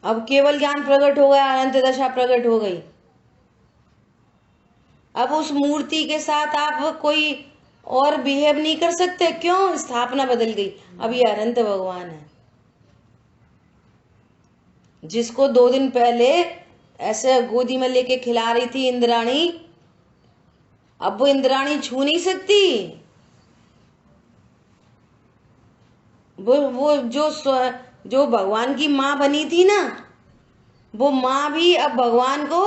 अब केवल ज्ञान प्रकट हो गया, अनंत दशा प्रकट हो गई। अब उस मूर्ति के साथ आप कोई और बिहेव नहीं कर सकते। क्यों? स्थापना बदल गई। अब ये अनंत भगवान है, जिसको 2 दिन पहले ऐसे गोदी में लेके खिला रही थी इंद्राणी, अब वो इंद्राणी छू नहीं सकती। वो जो भगवान की माँ बनी थी ना, वो माँ भी अब भगवान को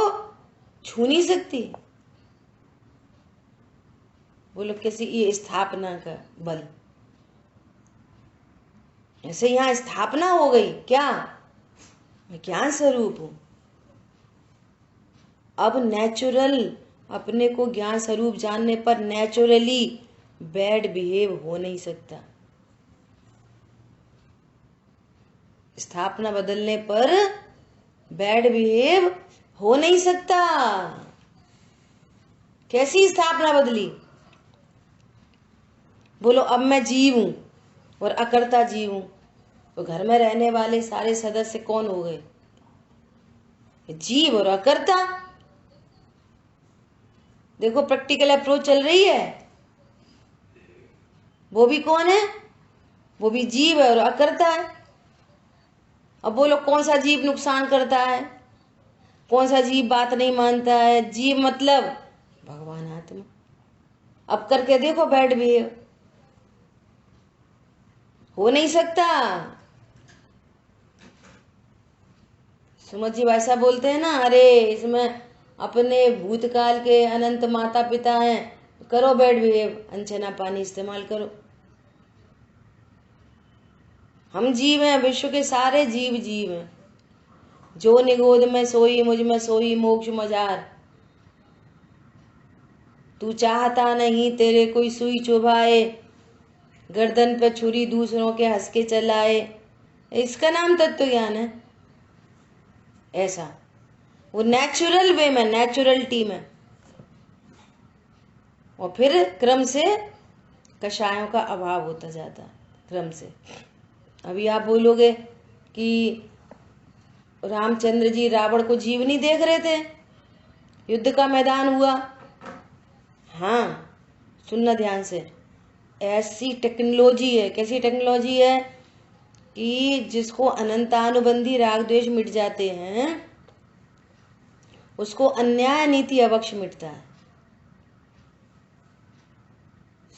छू नहीं सकती। बोलो कैसी ये स्थापना का बल। ऐसे यहाँ स्थापना हो गई। क्या? मैं ज्ञान स्वरूप हूं। अब नेचुरल अपने को ज्ञान स्वरूप जानने पर नेचुरली बैड बिहेव हो नहीं सकता। स्थापना बदलने पर बैड बिहेव हो नहीं सकता। कैसी स्थापना बदली? बोलो अब मैं जीव हूं और अकर्ता जीव हूं, तो घर में रहने वाले सारे सदस्य कौन हो गए? जीव और अकर्ता। देखो प्रैक्टिकल अप्रोच चल रही है। वो भी कौन है? वो भी जीव है और अकर्ता है। अब बोलो कौन सा जीव नुकसान करता है, कौन सा जीव बात नहीं मानता है? जीव मतलब भगवान आत्मा। अब करके देखो बैड बिहेव। हो नहीं सकता। सुमत जी वैसा बोलते हैं ना, अरे इसमें अपने भूतकाल के अनंत माता पिता हैं, करो बैड बिहेव, अनछना पानी इस्तेमाल करो। हम जीव हैं, विश्व के सारे जीव जीव हैं। जो निगोद में सोई मुझ में सोई मोक्ष मजार। तू चाहता नहीं तेरे कोई सुई चुभाए, गर्दन पे छुरी दूसरों के हंस के चलाए। इसका नाम तत्व ज्ञान है। ऐसा वो नेचुरल वे में, नेचुरलिटी में। और फिर क्रम से कषायों का अभाव होता जाता है, क्रम से। अभी आप बोलोगे कि रामचंद्र जी रावण को जीव नहीं देख रहे थे, युद्ध का मैदान हुआ। हाँ, सुनना ध्यान से। ऐसी टेक्नोलॉजी है, कैसी टेक्नोलॉजी है कि जिसको अनंतानुबंधी राग द्वेष मिट जाते हैं, उसको अन्याय नीति अवक्ष मिटता है।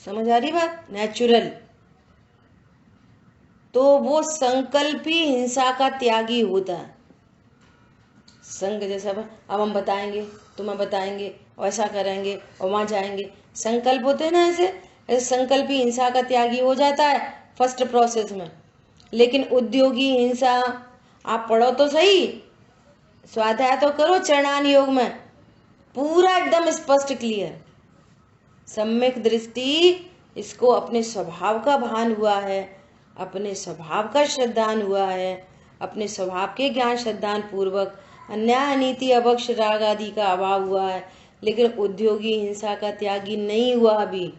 समझ आ रही बात? नेचुरल। तो वो संकल्पी हिंसा का त्यागी होता है। संग जैसा अब हम बताएंगे, तुम्हें बताएंगे, और ऐसा करेंगे और वहां जाएंगे, संकल्प होते हैं ना ऐसे संकल्पी हिंसा का त्यागी हो जाता है फर्स्ट प्रोसेस में। लेकिन उद्योगी हिंसा आप पढ़ो तो सही, स्वाध्याय तो करो चरणान योग में, पूरा एकदम स्पष्ट क्लियर। सम्यक दृष्टि, इसको अपने स्वभाव का भान हुआ है, अपने स्वभाव का श्रद्धान हुआ है, अपने स्वभाव के ज्ञान श्रद्धान पूर्वक अन्याय नीति अवक्ष राग आदि का अभाव हुआ है, लेकिन उद्योगी हिंसा का त्यागी नहीं हुआ अभी।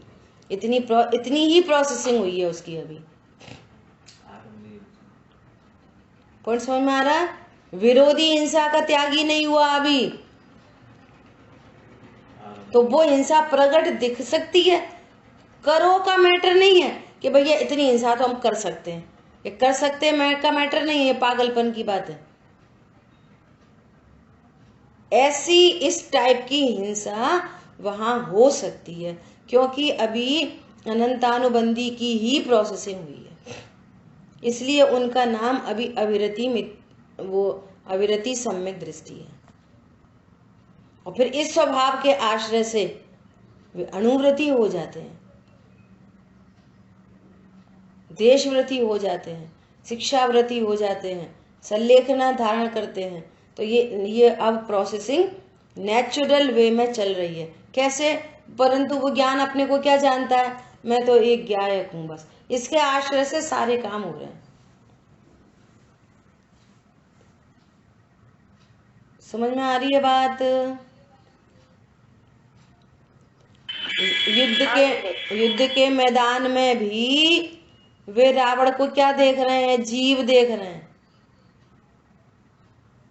इतनी ही प्रोसेसिंग हुई है उसकी अभी। पॉइंट समझ में आ रहा है? विरोधी हिंसा का त्यागी नहीं हुआ अभी। तो वो हिंसा प्रकट दिख सकती है, करो का मैटर नहीं है कि भैया इतनी हिंसा तो हम कर सकते हैं। ये कर सकते हैं मैं का मैटर नहीं है, ये पागलपन की बात है। ऐसी इस टाइप की हिंसा वहां हो सकती है, क्योंकि अभी अनंतानुबंधी की ही प्रोसेसिंग हुई है। इसलिए उनका नाम अभी अविरति सम्यक दृष्टि है। और फिर इस स्वभाव के आश्रय से वे अनुव्रति हो जाते हैं, देशव्रति हो जाते हैं, शिक्षाव्रति हो जाते हैं, संलेखना धारण करते हैं। तो ये अब प्रोसेसिंग नेचुरल वे में चल रही है। कैसे? परंतु वो ज्ञान अपने को क्या जानता है? मैं तो एक गायक हूं बस। इसके आश्रय से सारे काम हो रहे हैं। समझ में आ रही है बात? युद्ध के मैदान में भी वे रावण को क्या देख रहे हैं? जीव देख रहे हैं।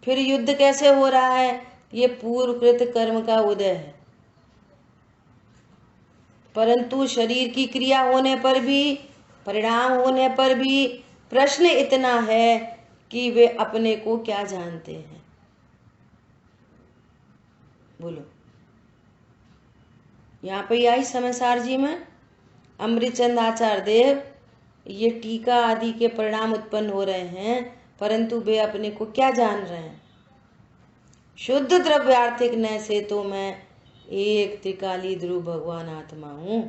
फिर युद्ध कैसे हो रहा है? ये पूर्वकृत कर्म का उदय है। परंतु शरीर की क्रिया होने पर भी, परिणाम होने पर भी प्रश्न इतना है कि वे अपने को क्या जानते हैं? बोलो। यहाँ पे आई समयसार जी में अमृतचंद आचार्य देव, ये टीका आदि के परिणाम उत्पन्न हो रहे हैं, परंतु वे अपने को क्या जान रहे हैं? शुद्ध द्रव्यार्थिक न से तो मैं एक त्रिकाली ध्रुव भगवान आत्मा हूं।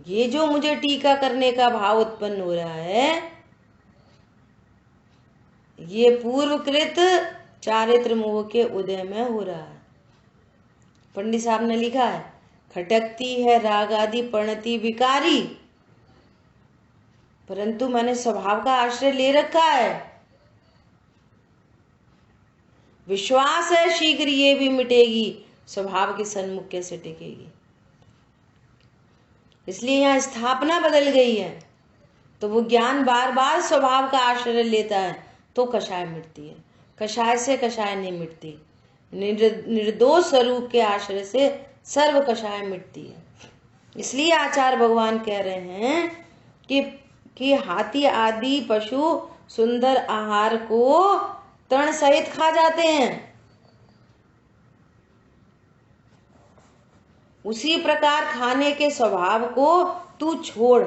ये जो मुझे टीका करने का भाव उत्पन्न हो रहा है, ये पूर्वकृत चारित्र मोह के उदय में हो रहा है। पंडित साहब ने लिखा है, खटकती है राग आदि परिणति विकारी, परंतु मैंने स्वभाव का आश्रय ले रखा है। विश्वास है शीघ्र ये भी मिटेगी, स्वभाव के सन्मुख कैसे टिकेगी? इसलिए यहाँ स्थापना बदल गई है। तो वो ज्ञान बार बार स्वभाव का आश्रय लेता है तो कषाय मिटती है, कषाय से कषाय नहीं मिटती। निर्दोष स्वरूप के आश्रय से सर्व कषाय मिटती है। इसलिए आचार्य भगवान कह रहे हैं कि हाथी आदि पशु सुंदर आहार को तृण सहित खा जाते हैं, उसी प्रकार खाने के स्वभाव को तू छोड़,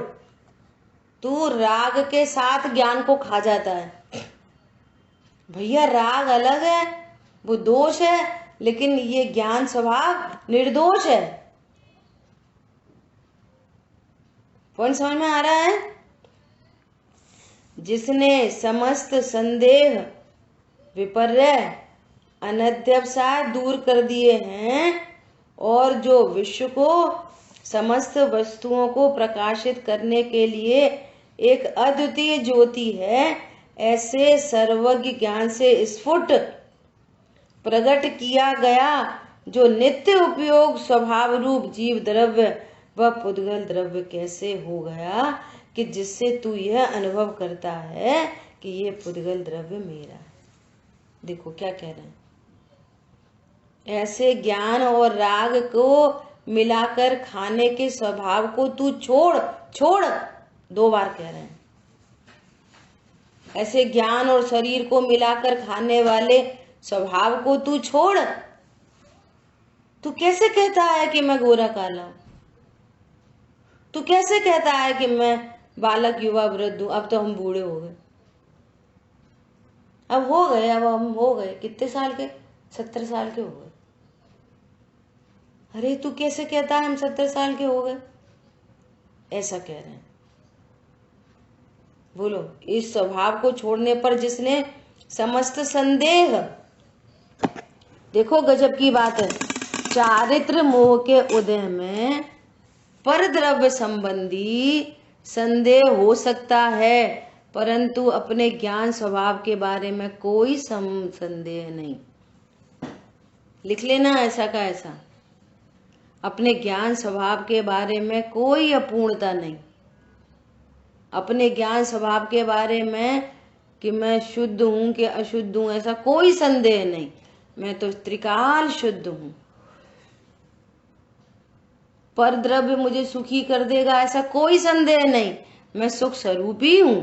तू राग के साथ ज्ञान को खा जाता है। भैया राग अलग है, वो दोष है, लेकिन ये ज्ञान स्वभाव निर्दोष है। कौन समझ में आ रहा है? जिसने समस्त संदेह विपर्य अनध्यवसाय दूर कर दिए हैं और जो विश्व को समस्त वस्तुओं को प्रकाशित करने के लिए एक अद्वितीय ज्योति है, ऐसे सर्वज्ञ ज्ञान से स्फुट प्रकट किया गया जो नित्य उपयोग स्वभाव रूप जीव द्रव्य व पुद्गल द्रव्य कैसे हो गया कि जिससे तू यह अनुभव करता है कि ये पुद्गल द्रव्य मेरा है। देखो क्या कह रहे हैं, ऐसे ज्ञान और राग को मिलाकर खाने के स्वभाव को तू छोड़, छोड़, 2 बार कह रहे हैं। ऐसे ज्ञान और शरीर को मिलाकर खाने वाले स्वभाव को तू छोड़। तू कैसे कहता है कि मैं गोरा काला हूं? तू कैसे कहता है कि मैं बालक युवा वृद्ध हूं? अब तो हम बूढ़े हो गए, अब हम हो गए कितने साल के? 70 साल के हो गए। अरे तू कैसे कहता है हम 70 साल के हो गए? ऐसा कह रहे हैं। बोलो, इस स्वभाव को छोड़ने पर जिसने समस्त संदेह, देखो गजब की बात है, चारित्र मोह के उदय में पर द्रव्य संबंधी संदेह हो सकता है, परंतु अपने ज्ञान स्वभाव के बारे में कोई संदेह नहीं। लिख लेना ऐसा का ऐसा, अपने ज्ञान स्वभाव के बारे में कोई अपूर्णता नहीं। अपने ज्ञान स्वभाव के बारे में कि मैं शुद्ध हूं कि अशुद्ध हूं, ऐसा कोई संदेह नहीं। मैं तो त्रिकाल शुद्ध हूं। पर द्रव्य मुझे सुखी कर देगा, ऐसा कोई संदेह नहीं। मैं सुख स्वरूप ही हूं।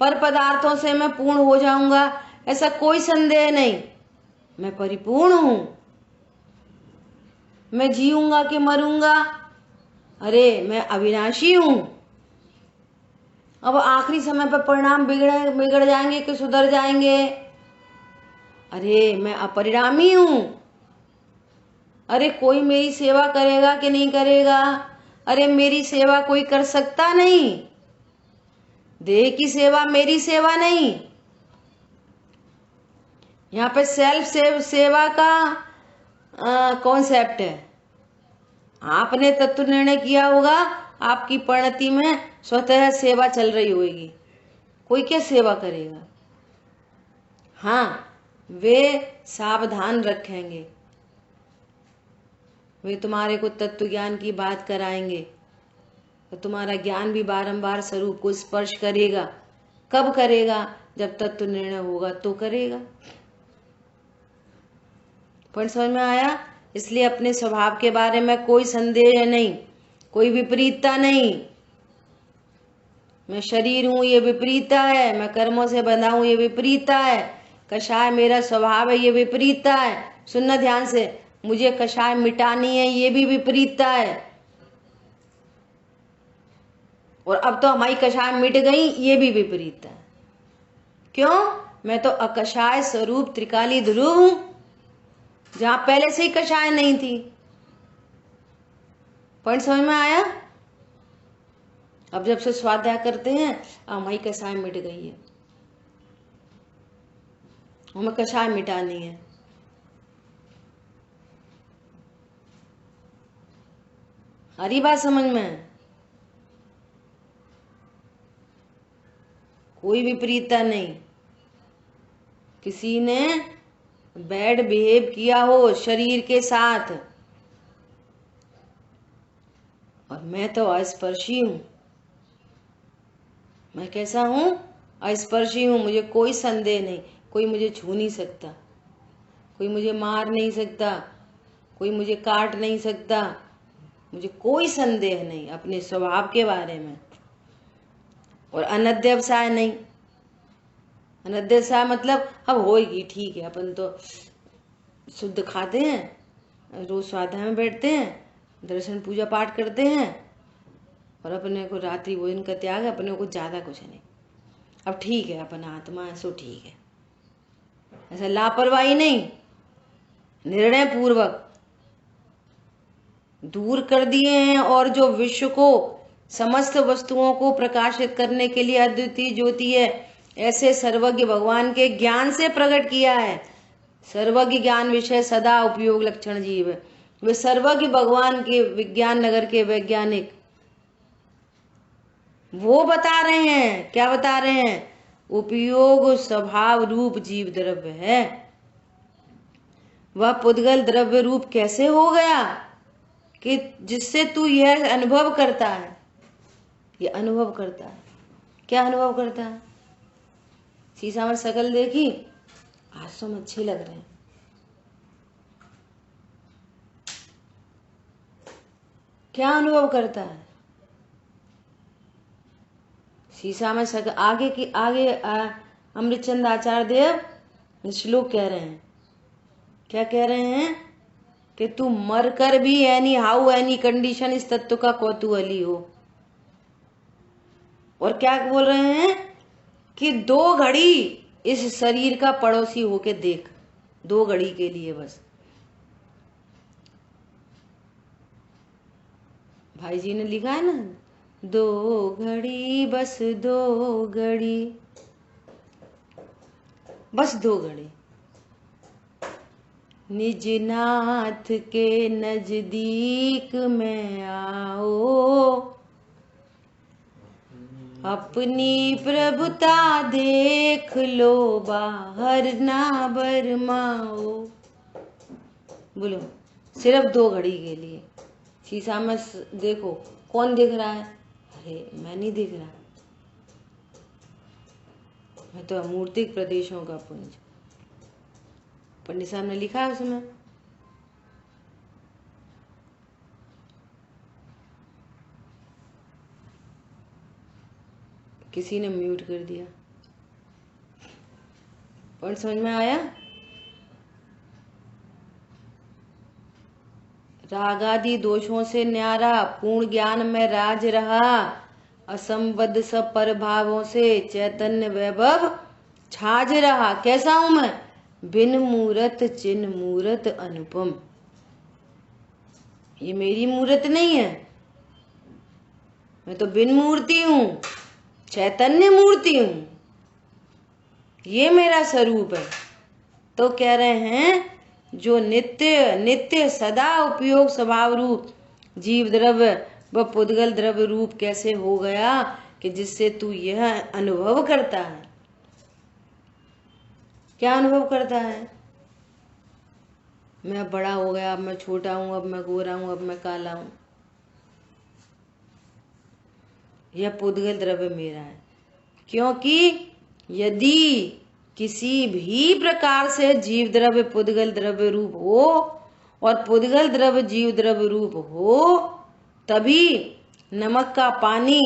पर पदार्थों से मैं पूर्ण हो जाऊंगा, ऐसा कोई संदेह नहीं। मैं परिपूर्ण हूं। मैं जीऊंगा कि मरूंगा, अरे मैं अविनाशी हूं। अब आखिरी समय पर परिणाम बिगड़ जाएंगे कि सुधर जाएंगे, अरे मैं अपरिणामी हूं। अरे कोई मेरी सेवा करेगा कि नहीं करेगा, अरे मेरी सेवा कोई कर सकता नहीं। देह की सेवा मेरी सेवा नहीं। यहाँ पे सेल्फ सेवा का कॉन्सेप्ट है। आपने तत्व निर्णय किया होगा, आपकी परिणति में स्वतः सेवा चल रही होगी। कोई क्या सेवा करेगा? हाँ, वे सावधान रखेंगे, वे तुम्हारे को तत्व ज्ञान की बात कराएंगे, तो तुम्हारा ज्ञान भी बारंबार स्वरूप को स्पर्श करेगा। कब करेगा? जब तत्व निर्णय होगा तो करेगा। पॉइंट समझ में आया? इसलिए अपने स्वभाव के बारे में कोई संदेह नहीं, कोई विपरीतता नहीं। मैं शरीर हूं, ये विपरीतता है। मैं कर्मों से बंधा हूं, ये विपरीतता है। कषाय मेरा स्वभाव है, ये विपरीतता है। सुनना ध्यान से, मुझे कषाय मिटानी है, ये भी विपरीतता है। और अब तो हमारी कषाय मिट गई, ये भी विपरीतता है। क्यों? मैं तो अकषाय स्वरूप त्रिकाली ध्रुव हूं, जहां पहले से ही कषाय नहीं थी। पॉइंट समझ में आया? अब जब से स्वाध्याय करते हैं, हमारी कषाय मिट गई है, हमें कषाय मिटानी है। हरी बात समझ में? कोई विपरीतता नहीं। किसी ने बैड बिहेव किया हो शरीर के साथ, और मैं तो अस्पर्शी हूं। मैं कैसा हूं? अस्पर्शी हूं। मुझे कोई संदेह नहीं, कोई मुझे छू नहीं सकता, कोई मुझे मार नहीं सकता, कोई मुझे काट नहीं सकता। मुझे कोई संदेह नहीं अपने स्वभाव के बारे में। और अनध्यवसाय नहीं। अनध्यवसाय मतलब अब होएगी, ठीक है, अपन तो शुद्ध खाते हैं, रोज स्वाध्याय में बैठते हैं, दर्शन पूजा पाठ करते हैं, और अपने को रात्रि भोजन का त्याग है, अपने को ज्यादा कुछ नहीं। अब ठीक है, अपन आत्मा है सो ठीक है। ऐसा लापरवाही नहीं, निर्णय पूर्वक दूर कर दिए हैं। और जो विश्व को, समस्त वस्तुओं को प्रकाशित करने के लिए अद्वितीय ज्योति है, ऐसे सर्वज्ञ भगवान के ज्ञान से प्रकट किया है। सर्वज्ञ ज्ञान विषय सदा उपयोग लक्षण जीव है। वे सर्वज्ञ भगवान के विज्ञान नगर के वैज्ञानिक वो बता रहे हैं। क्या बता रहे हैं? उपयोग स्वभाव रूप जीव द्रव्य है। वह पुद्गल द्रव्य रूप कैसे हो गया कि जिससे तू यह अनुभव करता है। ये अनुभव करता है। क्या अनुभव करता है? शीशा में शकल देखी, आज तो हम अच्छे लग रहे हैं। क्या अनुभव करता है? शीशा में शकल आगे की आगे अमृतचंद आचार्य देव श्लोक कह रहे हैं। क्या कह रहे हैं? कि तू मर कर भी एनी हाउ एनी कंडीशन इस तत्व का कौतूहली हो। और क्या बोल रहे हैं? कि 2 घड़ी इस शरीर का पड़ोसी होके देख, 2 घड़ी के लिए बस। भाई जी ने लिखा है ना, 2 घड़ी बस 2 घड़ी, बस 2 घड़ी निज नाथ के नजदीक में आओ, अपनी प्रभुता देख लो, बाहर ना बरमाओ। बोलो, सिर्फ 2 घड़ी के लिए। शीशा में देखो, कौन दिख रहा है? अरे मैं नहीं दिख रहा, मैं तो अमूर्तिक प्रदेशों का पुंज। पंडित साहब ने लिखा है उसमें। किसी ने म्यूट कर दिया। पॉइंट समझ में आया? रागादि दोषों से न्यारा पूर्ण ज्ञान में राज रहा, असंबद्ध सब पर भावों से चैतन्य वैभव छाज रहा। कैसा हूं मैं? बिन मूरत चिन्ह मूरत अनुपम। ये मेरी मूरत नहीं है, मैं तो बिन मूर्ति हूं, चैतन्य मूर्ति हूं। ये मेरा स्वरूप है। तो कह रहे हैं, जो नित्य नित्य सदा उपयोग स्वभाव रूप जीव द्रव्य व पुद्गल द्रव्य रूप कैसे हो गया कि जिससे तू यह अनुभव करता है। क्या अनुभव करता है? मैं अब बड़ा हो गया, अब मैं छोटा हूं, अब मैं गोरा हूं, अब मैं काला हूं। यह पुद्गल द्रव्य मेरा है, क्योंकि यदि किसी भी प्रकार से जीव द्रव्य पुद्गल द्रव्य रूप हो और पुद्गल द्रव्य जीव द्रव्य रूप हो, तभी नमक का पानी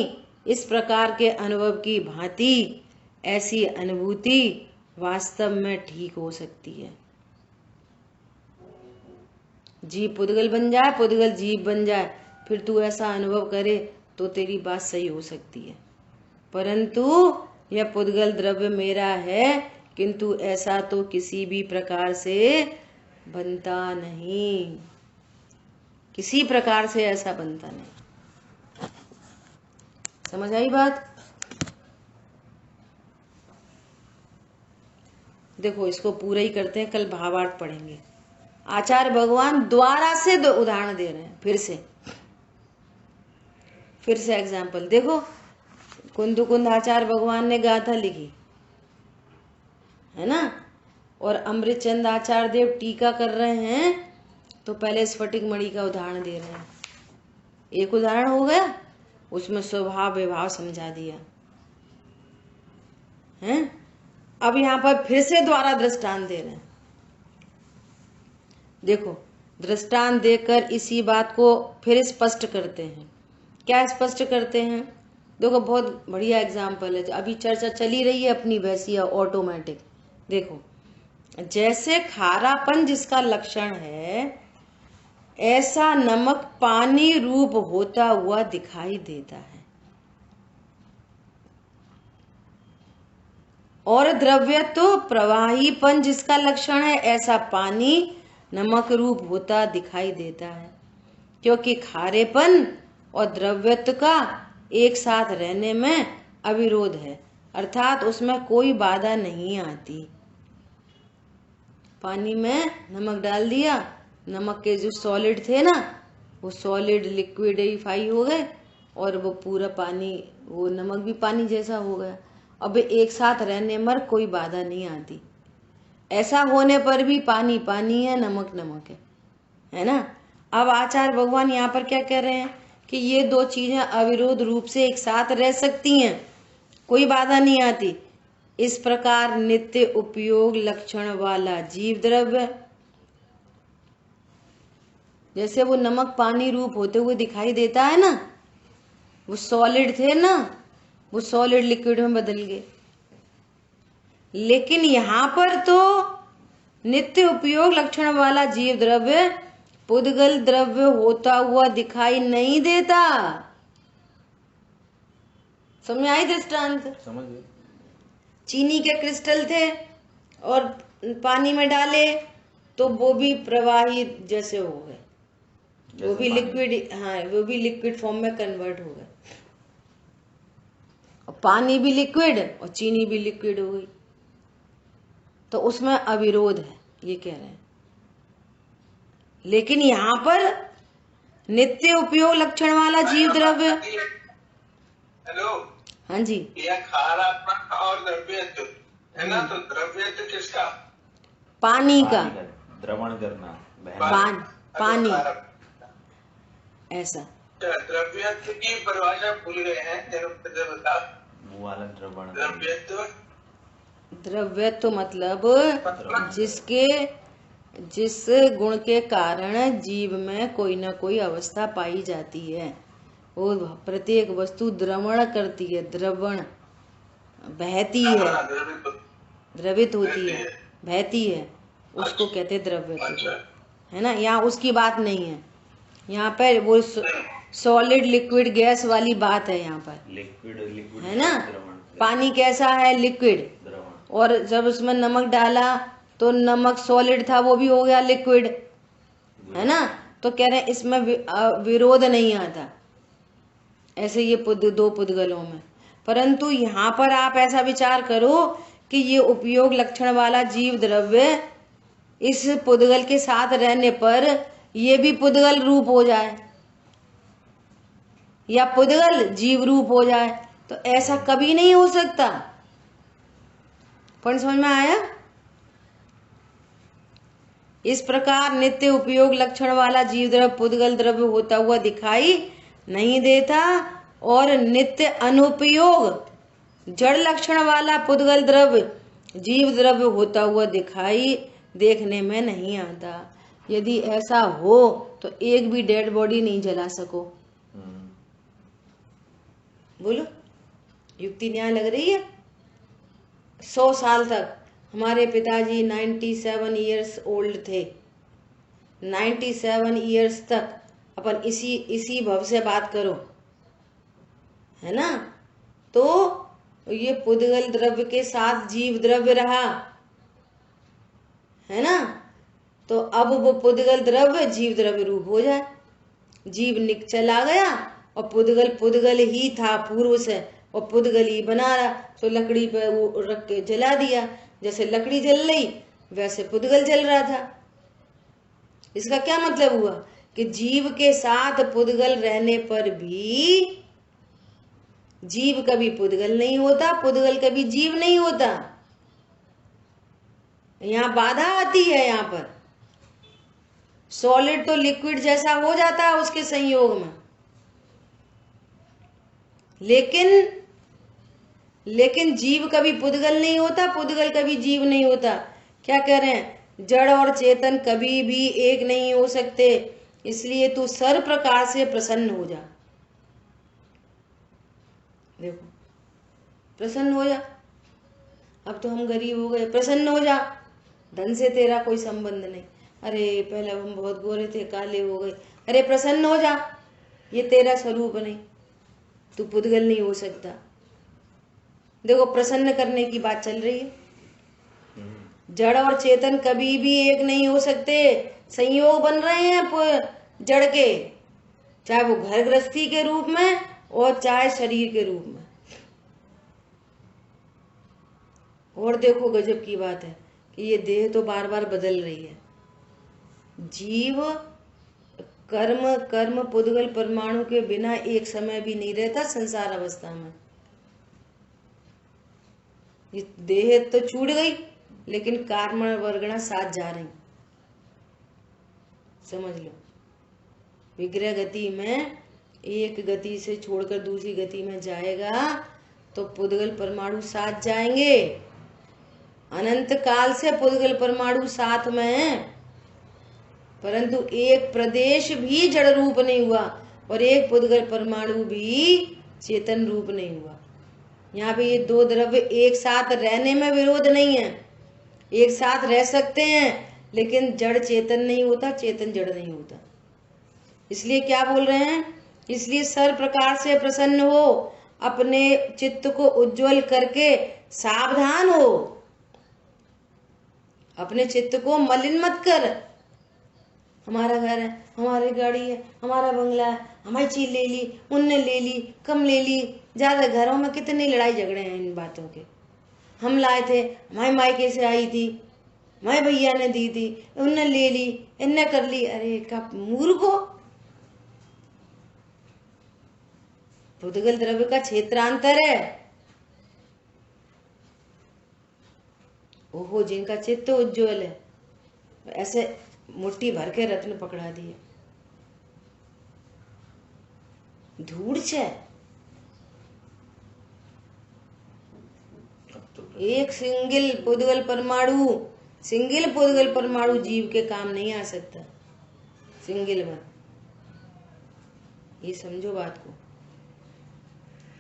इस प्रकार के अनुभव की भांति ऐसी अनुभूति वास्तव में ठीक हो सकती है। जीव पुद्गल बन जाए, पुद्गल जीव बन जाए, फिर तू ऐसा अनुभव करे तो तेरी बात सही हो सकती है। परंतु यह पुद्गल द्रव्य मेरा है, किंतु ऐसा तो किसी भी प्रकार से बनता नहीं, किसी प्रकार से ऐसा बनता नहीं। समझ आई बात? देखो इसको पूरा ही करते हैं, कल भावार्थ पढ़ेंगे। आचार्य भगवान द्वारा से उदाहरण दे रहे हैं, फिर से एग्जाम्पल देखो। कुंद आचार्य भगवान ने गाथा लिखी है ना, और अमृतचंद आचार्य देव टीका कर रहे हैं, तो पहले स्फटिक मणि का उदाहरण दे रहे हैं। एक उदाहरण हो गया, उसमें स्वभाव विभाव समझा दिया है। अब यहाँ पर फिर से द्वारा दृष्टांत दे रहे हैं। देखो दृष्टांत देकर इसी बात को फिर स्पष्ट करते हैं। क्या स्पष्ट करते हैं? देखो बहुत बढ़िया एग्जाम्पल है, अभी चर्चा चली रही है अपनी वैसी ऑटोमेटिक। देखो जैसे खारापन जिसका लक्षण है, ऐसा नमक पानी रूप होता हुआ दिखाई देता है, और द्रव्य तो प्रवाहीपन जिसका लक्षण है, ऐसा पानी नमक रूप होता दिखाई देता है। क्योंकि खारेपन और द्रव्यत्व का एक साथ रहने में अविरोध है, अर्थात उसमें कोई बाधा नहीं आती। पानी में नमक डाल दिया, नमक के जो सॉलिड थे ना, वो सॉलिड लिक्विडिफाई हो गए और वो पूरा पानी, वो नमक भी पानी जैसा हो गया। अब एक साथ रहने में कोई बाधा नहीं आती। ऐसा होने पर भी पानी पानी है, नमक नमक है ना। अब आचार्य भगवान यहाँ पर क्या कह रहे हैं कि ये दो चीजें अविरोध रूप से एक साथ रह सकती हैं, कोई बाधा नहीं आती। इस प्रकार नित्य उपयोग लक्षण वाला जीव द्रव्य, जैसे वो नमक पानी रूप होते हुए दिखाई देता है ना, वो सॉलिड थे ना, वो सॉलिड लिक्विड में बदल गए। लेकिन यहाँ पर तो नित्य उपयोग लक्षण वाला जीव द्रव्य पुद्गल द्रव्य होता हुआ दिखाई नहीं देता। समझ आई दृष्टांत? समझ गए। चीनी के क्रिस्टल थे और पानी में डाले तो वो भी प्रवाही जैसे हो गए, वो भी लिक्विड, हाँ वो भी लिक्विड फॉर्म में कन्वर्ट हो गए। और पानी भी लिक्विड और चीनी भी लिक्विड हो गई, तो उसमें अविरोध है, ये कह रहे हैं। लेकिन यहाँ पर नित्य उपयोग लक्षण वाला जीव द्रव्य, हेलो, हाँ जी, यह खारापन और द्रव्यत्व है ना, तो द्रव्यत्व किसका? पानी का, द्रवण करना, पानी ऐसा। द्रव्यत्व की परिभाषा भूल गए हैं, जरा बता। द्रवण, द्रव्यत्व मतलब जिस गुण के कारण जीव में कोई ना कोई अवस्था पाई जाती है, वो प्रत्येक वस्तु द्रवण करती है, द्रवण बहती है, द्रवित होती है, बहती है, उसको कहते द्रव्यत्व, है ना। यहाँ उसकी बात नहीं है, यहाँ पर वो सॉलिड लिक्विड गैस वाली बात है यहाँ पर, लिक्विड है ना। पानी कैसा है? लिक्विड, और जब उसमें नमक डाला तो नमक सॉलिड था, वो भी हो गया लिक्विड, है ना। तो कह रहे हैं इसमें विरोध नहीं आता, ऐसे ये दो पुद्गलों में। परंतु यहाँ पर आप ऐसा विचार करो कि ये उपयोग लक्षण वाला जीव द्रव्य इस पुद्गल के साथ रहने पर ये भी पुद्गल रूप हो जाए या पुद्गल जीव रूप हो जाए, तो ऐसा कभी नहीं हो सकता। पॉइंट समझ में आया? इस प्रकार नित्य उपयोग लक्षण वाला जीव द्रव्य पुद्गल द्रव्य होता हुआ दिखाई नहीं देता, और नित्य अनुपयोग जड़ लक्षण वाला पुद्गल द्रव्य जीव द्रव्य होता हुआ दिखाई देखने में नहीं आता। यदि ऐसा हो तो एक भी डेड बॉडी नहीं जला सको। बोलो, युक्ति न्याय लग रही है? 100 साल तक हमारे पिताजी 97 ईयर्स ओल्ड थे। 97 ईयर्स तक अपन इसी भव से बात करो, है ना? तो ये पुद्गल द्रव्य के साथ जीव द्रव्य रहा, है ना? तो अब वो पुद्गल द्रव्य जीव द्रव्य रूप हो जाए। जीव निक चला गया और पुद्गल ही था पूर्व से, और पुद्गल ही बना रहा। तो लकड़ी पे वो रख के जला दिया, जैसे लकड़ी जल रही वैसे पुद्गल जल रहा था। इसका क्या मतलब हुआ कि जीव के साथ पुद्गल रहने पर भी जीव कभी पुद्गल नहीं होता, पुद्गल कभी जीव नहीं होता। यहाँ बाधा आती है। यहाँ पर सॉलिड तो लिक्विड जैसा हो जाता है उसके संयोग में, लेकिन जीव कभी पुद्गल नहीं होता, पुद्गल कभी जीव नहीं होता। क्या कह रहे हैं? जड़ और चेतन कभी भी एक नहीं हो सकते, इसलिए तू सर्व प्रकार से प्रसन्न हो जा। देखो, प्रसन्न हो जा। अब तो हम गरीब हो गए, प्रसन्न हो जा। धन से तेरा कोई संबंध नहीं। अरे पहले हम बहुत गोरे थे, काले हो गए। अरे प्रसन्न हो जा, ये तेरा स्वरूप नहीं, तू पुद्गल नहीं हो सकता। देखो, प्रसन्न करने की बात चल रही है। जड़ और चेतन कभी भी एक नहीं हो सकते, संयोग बन रहे हैं जड़ के, चाहे वो घर गृहस्थी के रूप में और चाहे शरीर के रूप में। और देखो, गजब की बात है कि ये देह तो बार बार बदल रही है। जीव कर्म पुद्गल परमाणु के बिना एक समय भी नहीं रहता संसार अवस्था में। ये देह तो छूट गई, लेकिन कर्म वर्गणा साथ जा रही। समझ लो, विग्रह गति में एक गति से छोड़कर दूसरी गति में जाएगा तो पुद्गल परमाणु साथ जाएंगे। अनंत काल से पुद्गल परमाणु साथ में है, परंतु एक प्रदेश भी जड़ रूप नहीं हुआ और एक पुद्गल परमाणु भी चेतन रूप नहीं हुआ। यहाँ पे ये दो द्रव्य एक साथ रहने में विरोध नहीं है, एक साथ रह सकते हैं, लेकिन जड़ चेतन नहीं होता, चेतन जड़ नहीं होता। इसलिए क्या बोल रहे हैं? इसलिए सर्व प्रकार से प्रसन्न हो, अपने चित्त को उज्जवल करके सावधान हो, अपने चित्त को मलिन मत कर। हमारा घर है, हमारी गाड़ी है, हमारा बंगला है, हमारी चीज ले ली, उनने ले ली, कम ले ली। ज्यादा घरों में कितनी लड़ाई झगड़े हैं इन बातों के। हम लाए थे, हमारी मायके से आई थी, हमारे भैया ने दी थी, उनने ले ली, इनने कर ली। अरे का मूर्ख हो। पुद्गल द्रव्य का क्षेत्रांतर है। ओहो, जिनका चित्त उज्ज्वल है, ऐसे मुट्ठी भर के रत्न पकड़ा दिए। धूड़ छे, एक सिंगल पुद्गल परमाणु जीव के काम नहीं आ सकता। सिंगल वन, ये समझो बात को।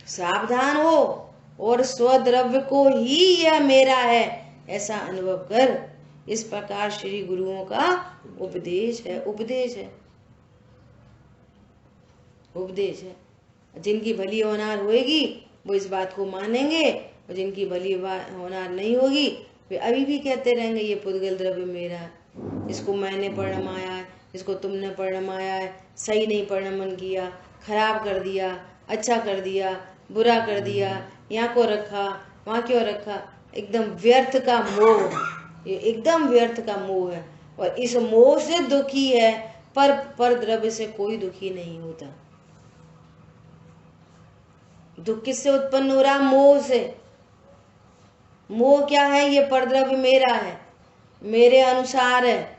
सावधान हो और स्वद्रव्य को ही यह मेरा है ऐसा अनुभव कर। इस प्रकार श्री गुरुओं का उपदेश है। जिनकी भली होनार होएगी वो इस बात को मानेंगे, और जिनकी भली होनार नहीं होगी वे अभी भी कहते रहेंगे ये पुद्गल द्रव्य मेरा है, इसको मैंने परिणमाया है, इसको तुमने परिणमाया है, सही नहीं परिणमन किया, खराब कर दिया, अच्छा कर दिया, बुरा कर दिया, यहाँ को रखा, वहाँ क्यों रखा। एकदम व्यर्थ का मोह, ये एकदम व्यर्थ का मोह है, और इस मोह से दुखी है, पर द्रव्य से कोई दुखी नहीं होता। दुख किससे उत्पन्न हो रहा? मोह से। मोह क्या है? ये परद्रव्य मेरा है, मेरे अनुसार है,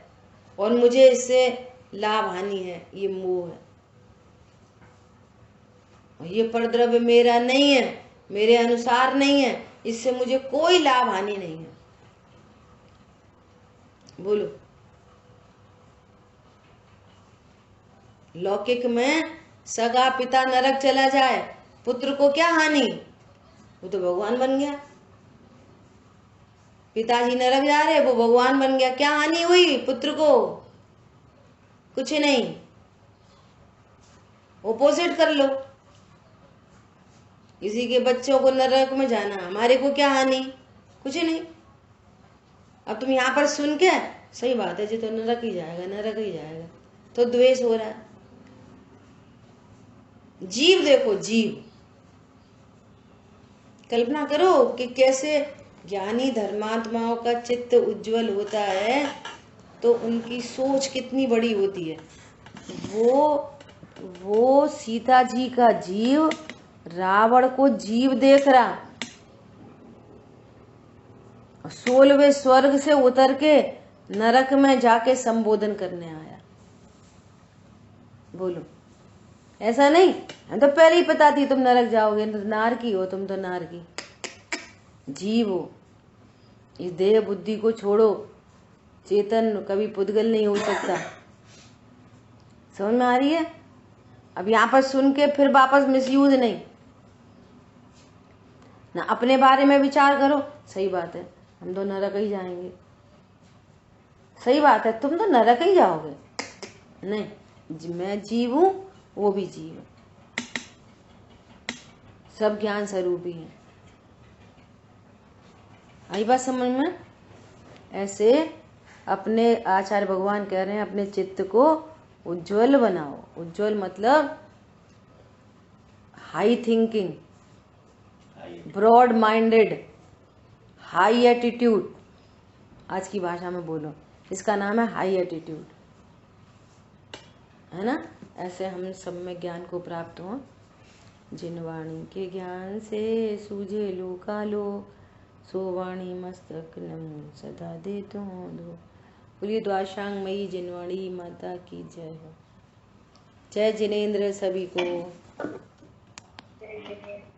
और मुझे इससे लाभ हानि है, ये मोह है। ये परद्रव्य मेरा नहीं है, मेरे अनुसार नहीं है, इससे मुझे कोई लाभ हानि नहीं है। बोलो, लौकिक में सगा पिता नरक चला जाए, पुत्र को क्या हानि, वो तो भगवान बन गया। पिताजी नरक जा रहे, वो भगवान बन गया, क्या हानि हुई पुत्र को, कुछ नहीं। ओपोजिट कर लो, किसी के बच्चों को नरक में जाना, हमारे को क्या हानि, कुछ नहीं। अब तुम यहाँ पर सुन के सही बात है जी, तो नरक ही जाएगा, नरक ही जाएगा, तो द्वेष हो रहा है। जीव देखो, जीव कल्पना करो कि कैसे ज्ञानी धर्मात्माओं का चित्त उज्जवल होता है, तो उनकी सोच कितनी बड़ी होती है। वो सीता जी का जीव रावण को जीव देख रहा, 16वें स्वर्ग से उतर के नरक में जाके संबोधन करने आया। बोलो, ऐसा नहीं, हम तो पहले ही पता थी तुम नरक जाओगे, नार की हो तुम, तो नार की जीव हो। इस देह बुद्धि को छोड़ो, चेतन कभी पुद्गल नहीं हो सकता। समझ में आ रही है? अब यहाँ पर सुन के फिर वापस मिसयूज नहीं ना, अपने बारे में विचार करो। सही बात है, हम तो नरक ही जाएंगे, सही बात है, तुम तो नरक ही जाओगे। नहीं, मैं जीव हूं, वो भी जीव है, सब ज्ञान स्वरूप ही है। आई बात समझ में? ऐसे अपने आचार्य भगवान कह रहे हैं, अपने चित्त को उज्जवल बनाओ। उज्जवल मतलब high thinking, broad minded, high attitude. आज की भाषा में बोलो, इसका नाम है हाई एटीट्यूड, है ना? ऐसे हम सब में ज्ञान को प्राप्त हो। जिन वाणी के ज्ञान से सूझे लोकालो, सो वाणी मस्तक नमो सदा दे तो दो। बोलिए द्वाशांगमयी जिनवाणी माता की जय हो। जय जिनेन्द्र सभी को।